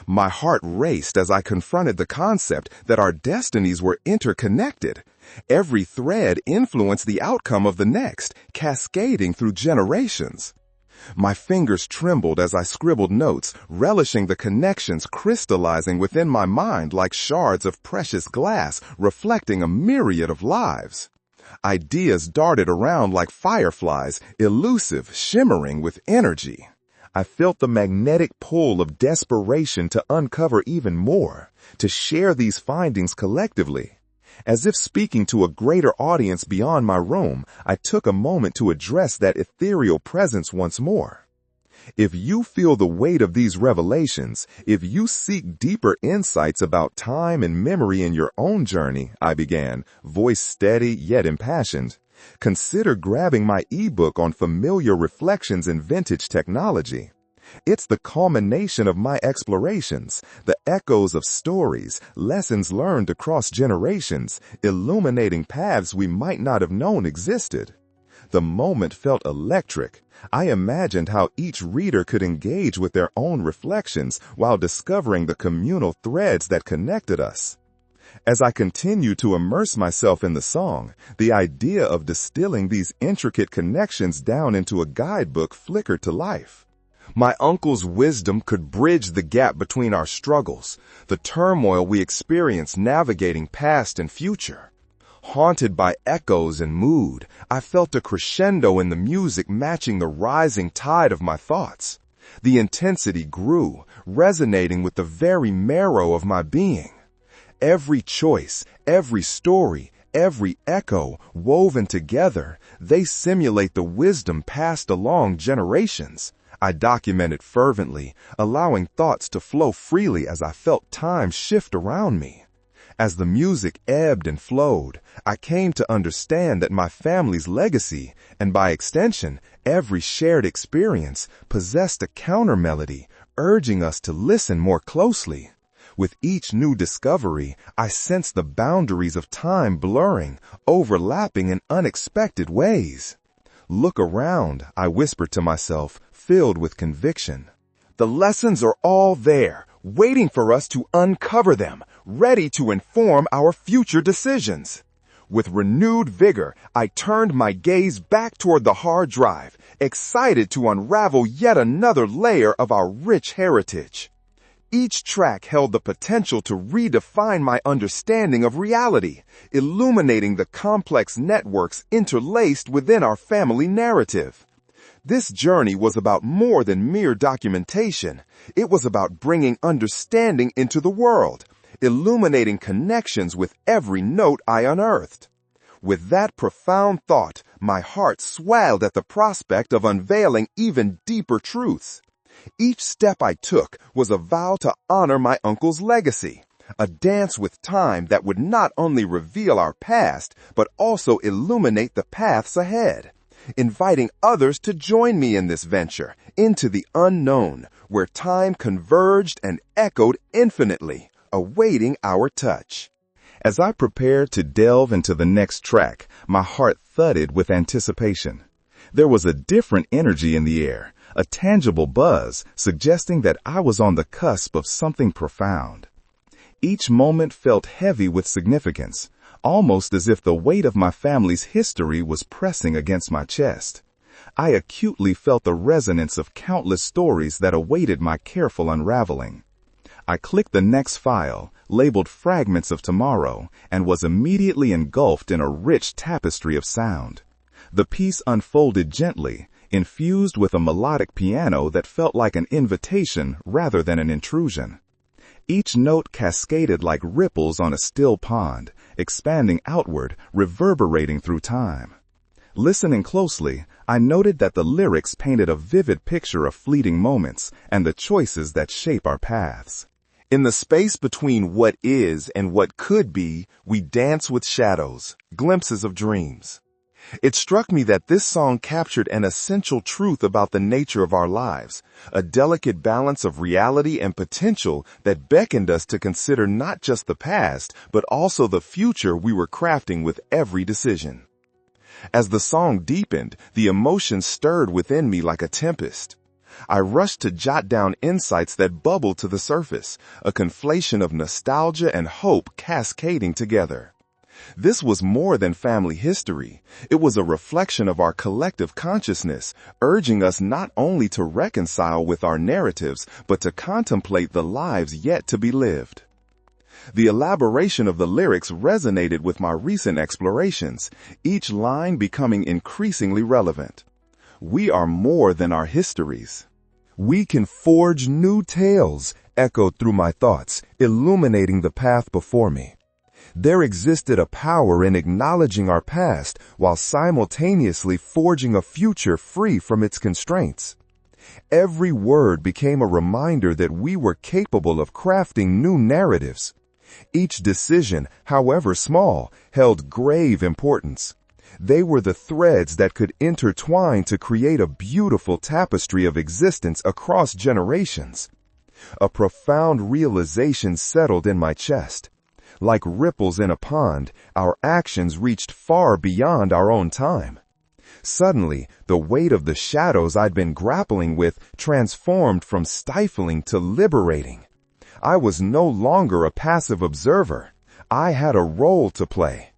[SPEAKER 1] My heart raced as I confronted the concept that our destinies were interconnected. Every thread influenced the outcome of the next, cascading through generations. My fingers trembled as I scribbled notes, relishing the connections crystallizing within my mind like shards of precious glass reflecting a myriad of lives. Ideas darted around like fireflies, elusive, shimmering with energy. I felt the magnetic pull of desperation to uncover even more, to share these findings collectively. As if speaking to a greater audience beyond my room, I took a moment to address that ethereal presence once more. If you feel the weight of these revelations, if you seek deeper insights about time and memory in your own journey, I began, voice steady yet impassioned, consider grabbing my ebook on familiar reflections in vintage technology. It's the culmination of my explorations, the echoes of stories, lessons learned across generations, illuminating paths we might not have known existed. The moment felt electric. I imagined how each reader could engage with their own reflections while discovering the communal threads that connected us. As I continued to immerse myself in the song, the idea of distilling these intricate connections down into a guidebook flickered to life. My uncle's wisdom could bridge the gap between our struggles, the turmoil we experienced navigating past and future. Haunted by echoes and mood, I felt a crescendo in the music matching the rising tide of my thoughts. The intensity grew, resonating with the very marrow of my being. Every choice, every story, every echo, woven together, they simulate the wisdom passed along generations. I documented fervently, allowing thoughts to flow freely as I felt time shift around me. As the music ebbed and flowed, I came to understand that my family's legacy, and by extension, every shared experience, possessed a counter-melody, urging us to listen more closely. With each new discovery, I sensed the boundaries of time blurring, overlapping in unexpected ways. "Look around," I whispered to myself, filled with conviction. "The lessons are all there, waiting for us to uncover them, ready to inform our future decisions." With renewed vigor, I turned my gaze back toward the hard drive, excited to unravel yet another layer of our rich heritage. Each track held the potential to redefine my understanding of reality, illuminating the complex networks interlaced within our family narrative. This journey was about more than mere documentation. It was about bringing understanding into the world, illuminating connections with every note I unearthed. With that profound thought, my heart swelled at the prospect of unveiling even deeper truths. Each step I took was a vow to honor my uncle's legacy, a dance with time that would not only reveal our past, but also illuminate the paths ahead, inviting others to join me in this venture, into the unknown, where time converged and echoed infinitely, awaiting our touch. As I prepared to delve into the next track, my heart thudded with anticipation. There was a different energy in the air, a tangible buzz suggesting that I was on the cusp of something profound. Each moment felt heavy with significance, almost as if the weight of my family's history was pressing against my chest. I acutely felt the resonance of countless stories that awaited my careful unraveling. I clicked the next file, labeled Fragments of Tomorrow, and was immediately engulfed in a rich tapestry of sound. The piece unfolded gently, infused with a melodic piano that felt like an invitation rather than an intrusion. Each note cascaded like ripples on a still pond, expanding outward, reverberating through time. Listening closely, I noted that the lyrics painted a vivid picture of fleeting moments and the choices that shape our paths. In the space between what is and what could be, we dance with shadows, glimpses of dreams. It struck me that this song captured an essential truth about the nature of our lives, a delicate balance of reality and potential that beckoned us to consider not just the past, but also the future we were crafting with every decision. As the song deepened, the emotions stirred within me like a tempest. I rushed to jot down insights that bubbled to the surface, a conflation of nostalgia and hope cascading together. This was more than family history. It was a reflection of our collective consciousness, urging us not only to reconcile with our narratives, but to contemplate the lives yet to be lived. The elaboration of the lyrics resonated with my recent explorations, each line becoming increasingly relevant. We are more than our histories. We can forge new tales, echoed through my thoughts, illuminating the path before me. There existed a power in acknowledging our past while simultaneously forging a future free from its constraints. Every word became a reminder that we were capable of crafting new narratives. Each decision, however small, held grave importance. They were the threads that could intertwine to create a beautiful tapestry of existence across generations. A profound realization settled in my chest. Like ripples in a pond, our actions reached far beyond our own time. Suddenly, the weight of the shadows I'd been grappling with transformed from stifling to liberating. I was no longer a passive observer. I had a role to play.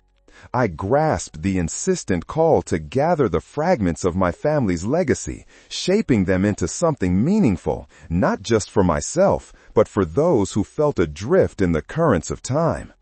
[SPEAKER 1] I grasped the insistent call to gather the fragments of my family's legacy, shaping them into something meaningful, not just for myself, but for those who felt adrift in the currents of time.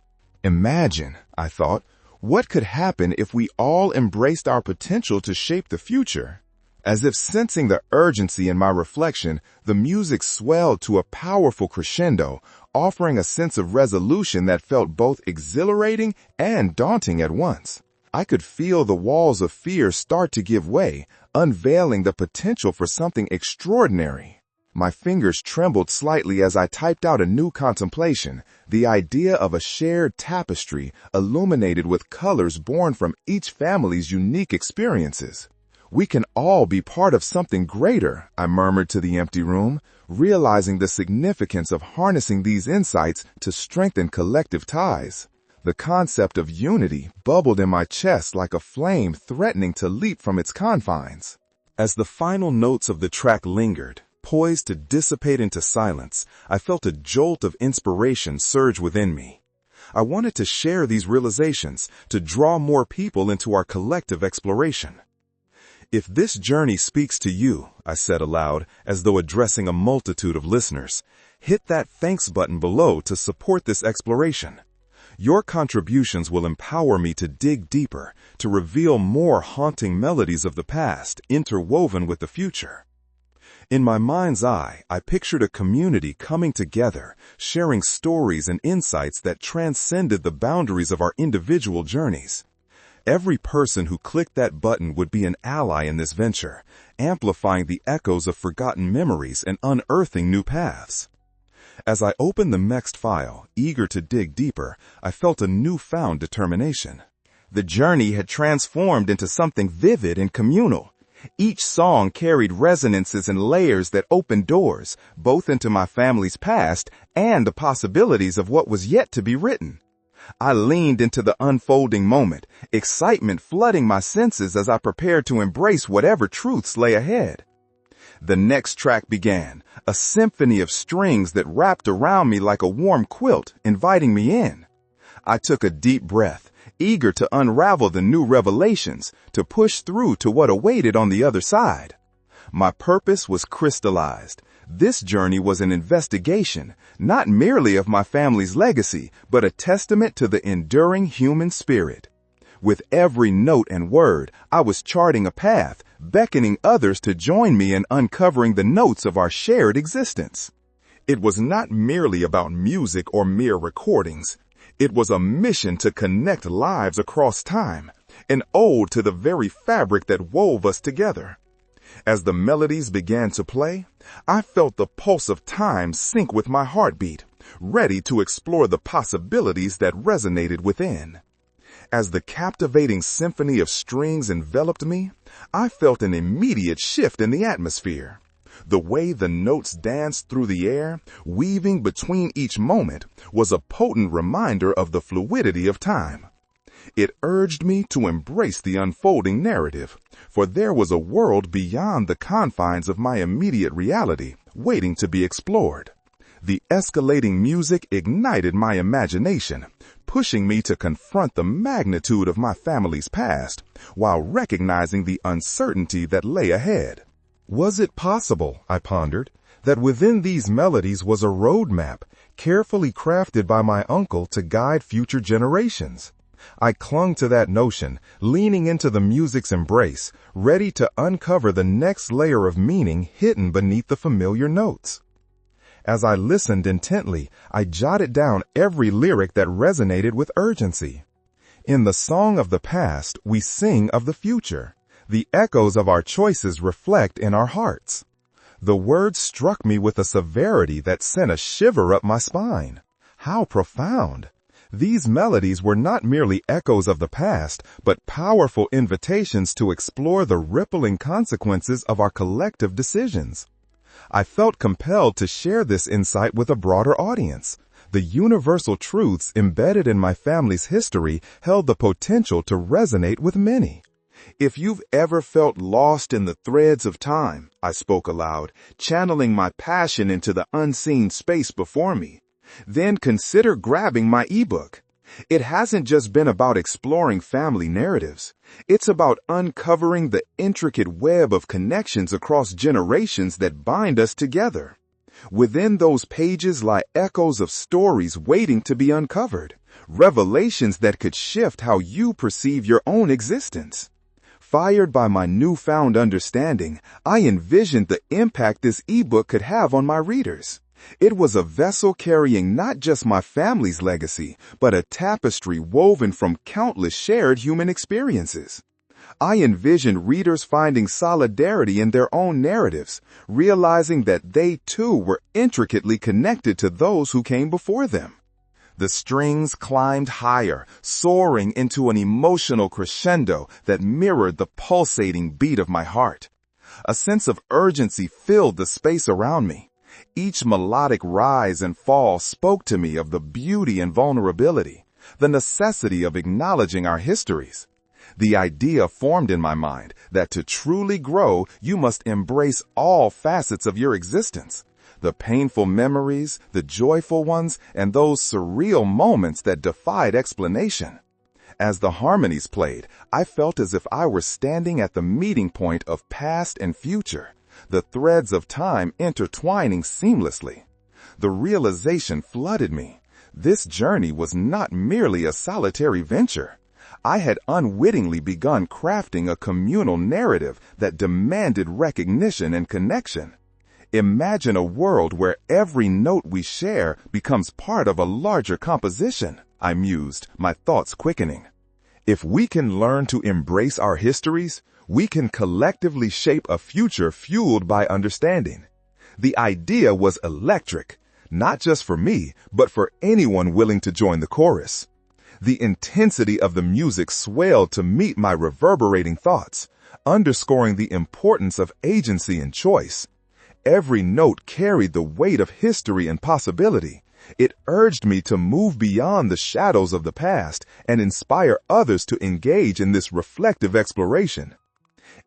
[SPEAKER 1] Imagine, I thought, what could happen if we all embraced our potential to shape the future? As if sensing the urgency in my reflection, the music swelled to a powerful crescendo, offering a sense of resolution that felt both exhilarating and daunting at once. I could feel the walls of fear start to give way, unveiling the potential for something extraordinary. My fingers trembled slightly as I typed out a new contemplation, the idea of a shared tapestry illuminated with colors born from each family's unique experiences. We can all be part of something greater, I murmured to the empty room, realizing the significance of harnessing these insights to strengthen collective ties. The concept of unity bubbled in my chest like a flame threatening to leap from its confines. As the final notes of the track lingered, poised to dissipate into silence, I felt a jolt of inspiration surge within me. I wanted to share these realizations, to draw more people into our collective exploration. If this journey speaks to you, I said aloud, as though addressing a multitude of listeners, hit that thanks button below to support this exploration. Your contributions will empower me to dig deeper, to reveal more haunting melodies of the past interwoven with the future. In my mind's eye, I pictured a community coming together, sharing stories and insights that transcended the boundaries of our individual journeys. Every person who clicked that button would be an ally in this venture, amplifying the echoes of forgotten memories and unearthing new paths. As I opened the next file, eager to dig deeper, I felt a newfound determination. The journey had transformed into something vivid and communal. Each song carried resonances and layers that opened doors, both into my family's past and the possibilities of what was yet to be written. I leaned into the unfolding moment, excitement flooding my senses as I prepared to embrace whatever truths lay ahead. The next track began, a symphony of strings that wrapped around me like a warm quilt, inviting me in. I took a deep breath, eager to unravel the new revelations, to push through to what awaited on the other side. My purpose was crystallized. This journey was an investigation, not merely of my family's legacy, but a testament to the enduring human spirit. With every note and word, I was charting a path, beckoning others to join me in uncovering the notes of our shared existence. It was not merely about music or mere recordings. It was a mission to connect lives across time, an ode to the very fabric that wove us together. As the melodies began to play, I felt the pulse of time sync with my heartbeat, ready to explore the possibilities that resonated within. As the captivating symphony of strings enveloped me, I felt an immediate shift in the atmosphere. The way the notes danced through the air, weaving between each moment, was a potent reminder of the fluidity of time. It urged me to embrace the unfolding narrative, for there was a world beyond the confines of my immediate reality, waiting to be explored. The escalating music ignited my imagination, pushing me to confront the magnitude of my family's past, while recognizing the uncertainty that lay ahead. Was it possible, I pondered, that within these melodies was a roadmap, carefully crafted by my uncle to guide future generations? I clung to that notion, leaning into the music's embrace, ready to uncover the next layer of meaning hidden beneath the familiar notes. As I listened intently, I jotted down every lyric that resonated with urgency. In the song of the past, we sing of the future. The echoes of our choices reflect in our hearts. The words struck me with a severity that sent a shiver up my spine. How profound! These melodies were not merely echoes of the past, but powerful invitations to explore the rippling consequences of our collective decisions. I felt compelled to share this insight with a broader audience. The universal truths embedded in my family's history held the potential to resonate with many. If you've ever felt lost in the threads of time, I spoke aloud, channeling my passion into the unseen space before me, then consider grabbing my ebook. It hasn't just been about exploring family narratives. It's about uncovering the intricate web of connections across generations that bind us together. Within those pages lie echoes of stories waiting to be uncovered, revelations that could shift how you perceive your own existence. Fired by my newfound understanding, I envisioned the impact this ebook could have on my readers. It was a vessel carrying not just my family's legacy, but a tapestry woven from countless shared human experiences. I envisioned readers finding solidarity in their own narratives, realizing that they too were intricately connected to those who came before them. The strings climbed higher, soaring into an emotional crescendo that mirrored the pulsating beat of my heart. A sense of urgency filled the space around me. Each melodic rise and fall spoke to me of the beauty and vulnerability, the necessity of acknowledging our histories. The idea formed in my mind that to truly grow, you must embrace all facets of your existence. The painful memories, the joyful ones, and those surreal moments that defied explanation. As the harmonies played, I felt as if I were standing at the meeting point of past and future, the threads of time intertwining seamlessly. The realization flooded me. This journey was not merely a solitary venture. I had unwittingly begun crafting a communal narrative that demanded recognition and connection. Imagine a world where every note we share becomes part of a larger composition, I mused, my thoughts quickening. If we can learn to embrace our histories, we can collectively shape a future fueled by understanding. The idea was electric, not just for me, but for anyone willing to join the chorus. The intensity of the music swelled to meet my reverberating thoughts, underscoring the importance of agency and choice. Every note carried the weight of history and possibility. It urged me to move beyond the shadows of the past and inspire others to engage in this reflective exploration.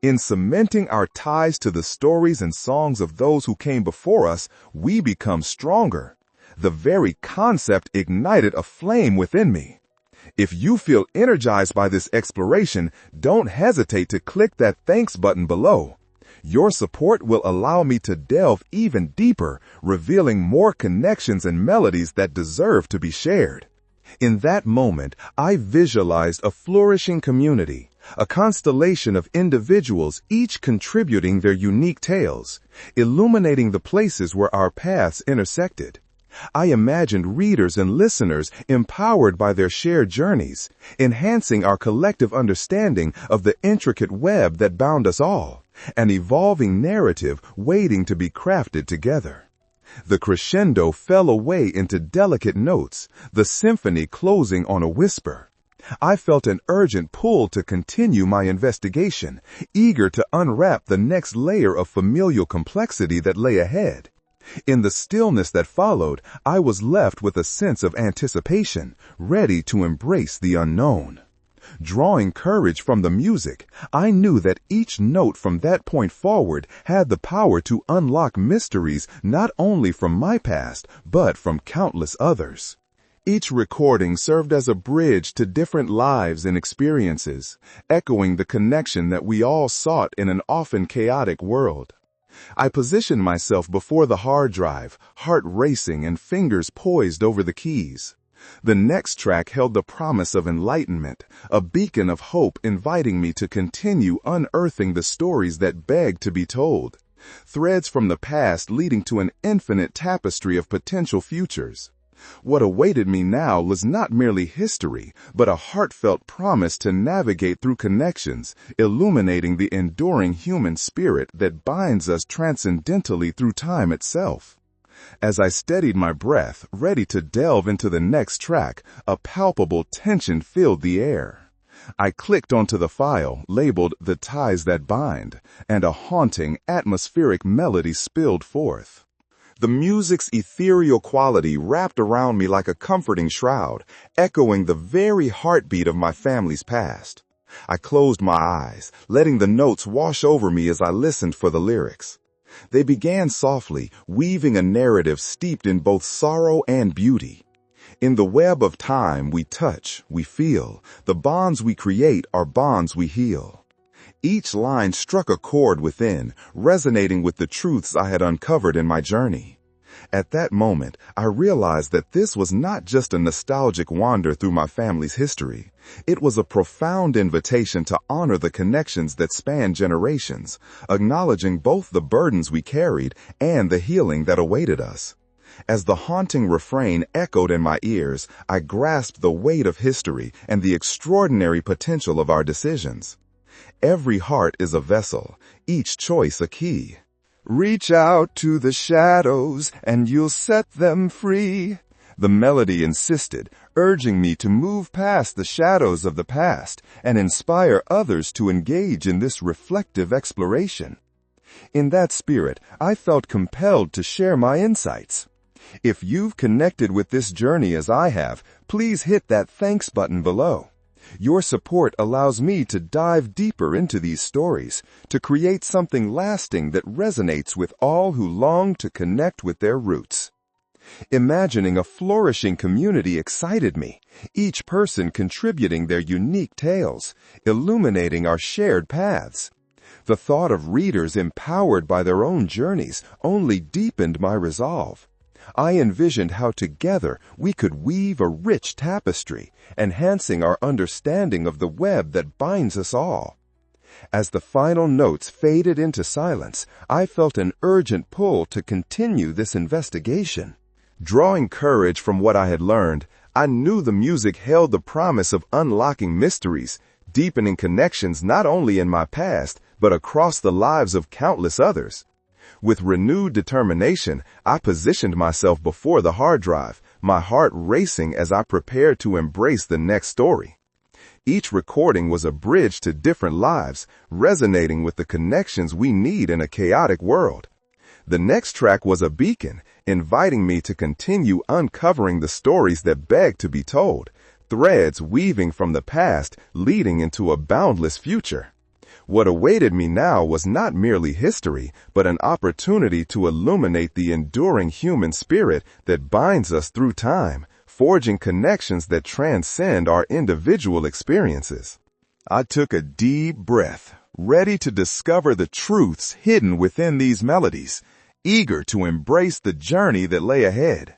[SPEAKER 1] In cementing our ties to the stories and songs of those who came before us, we become stronger. The very concept ignited a flame within me. If you feel energized by this exploration, don't hesitate to click that thanks button below. Your support will allow me to delve even deeper, revealing more connections and melodies that deserve to be shared. In that moment, I visualized a flourishing community, a constellation of individuals each contributing their unique tales, illuminating the places where our paths intersected. I imagined readers and listeners empowered by their shared journeys, enhancing our collective understanding of the intricate web that bound us all, an evolving narrative waiting to be crafted together. The crescendo fell away into delicate notes, the symphony closing on a whisper. I felt an urgent pull to continue my investigation, eager to unwrap the next layer of familial complexity that lay ahead. In the stillness that followed, I was left with a sense of anticipation, ready to embrace the unknown. Drawing courage from the music, I knew that each note from that point forward had the power to unlock mysteries not only from my past, but from countless others. Each recording served as a bridge to different lives and experiences, echoing the connection that we all sought in an often chaotic world. I positioned myself before the hard drive, heart racing and fingers poised over the keys. The next track held the promise of enlightenment, a beacon of hope inviting me to continue unearthing the stories that begged to be told. Threads from the past leading to an infinite tapestry of potential futures. What awaited me now was not merely history, but a heartfelt promise to navigate through connections, illuminating the enduring human spirit that binds us transcendently through time itself. As I steadied my breath, ready to delve into the next track, a palpable tension filled the air. I clicked onto the file, labeled "The Ties That Bind," and a haunting, atmospheric melody spilled forth. The music's ethereal quality wrapped around me like a comforting shroud, echoing the very heartbeat of my family's past. I closed my eyes, letting the notes wash over me as I listened for the lyrics. They began softly, weaving a narrative steeped in both sorrow and beauty. In the web of time we touch, we feel. The bonds we create are bonds we heal. Each line struck a chord within, resonating with the truths I had uncovered in my journey. At that moment, I realized that this was not just a nostalgic wander through my family's history. It was a profound invitation to honor the connections that span generations, acknowledging both the burdens we carried and the healing that awaited us. As the haunting refrain echoed in my ears, I grasped the weight of history and the extraordinary potential of our decisions. Every heart is a vessel, each choice a key. Reach out to the shadows and you'll set them free. The melody insisted, urging me to move past the shadows of the past and inspire others to engage in this reflective exploration. In that spirit, I felt compelled to share my insights. If you've connected with this journey as I have, please hit that thanks button below. Your support allows me to dive deeper into these stories, to create something lasting that resonates with all who long to connect with their roots. Imagining a flourishing community excited me, each person contributing their unique tales, illuminating our shared paths. The thought of readers empowered by their own journeys only deepened my resolve. I envisioned how together we could weave a rich tapestry, enhancing our understanding of the web that binds us all. As the final notes faded into silence, I felt an urgent pull to continue this investigation. Drawing courage from what I had learned, I knew the music held the promise of unlocking mysteries, deepening connections not only in my past, but across the lives of countless others. With renewed determination, I positioned myself before the hard drive, my heart racing as I prepared to embrace the next story. Each recording was a bridge to different lives, resonating with the connections we need in a chaotic world. The next track was a beacon, inviting me to continue uncovering the stories that beg to be told, threads weaving from the past leading into a boundless future. What awaited me now was not merely history, but an opportunity to illuminate the enduring human spirit that binds us through time, forging connections that transcend our individual experiences. I took a deep breath, ready to discover the truths hidden within these melodies, eager to embrace the journey that lay ahead.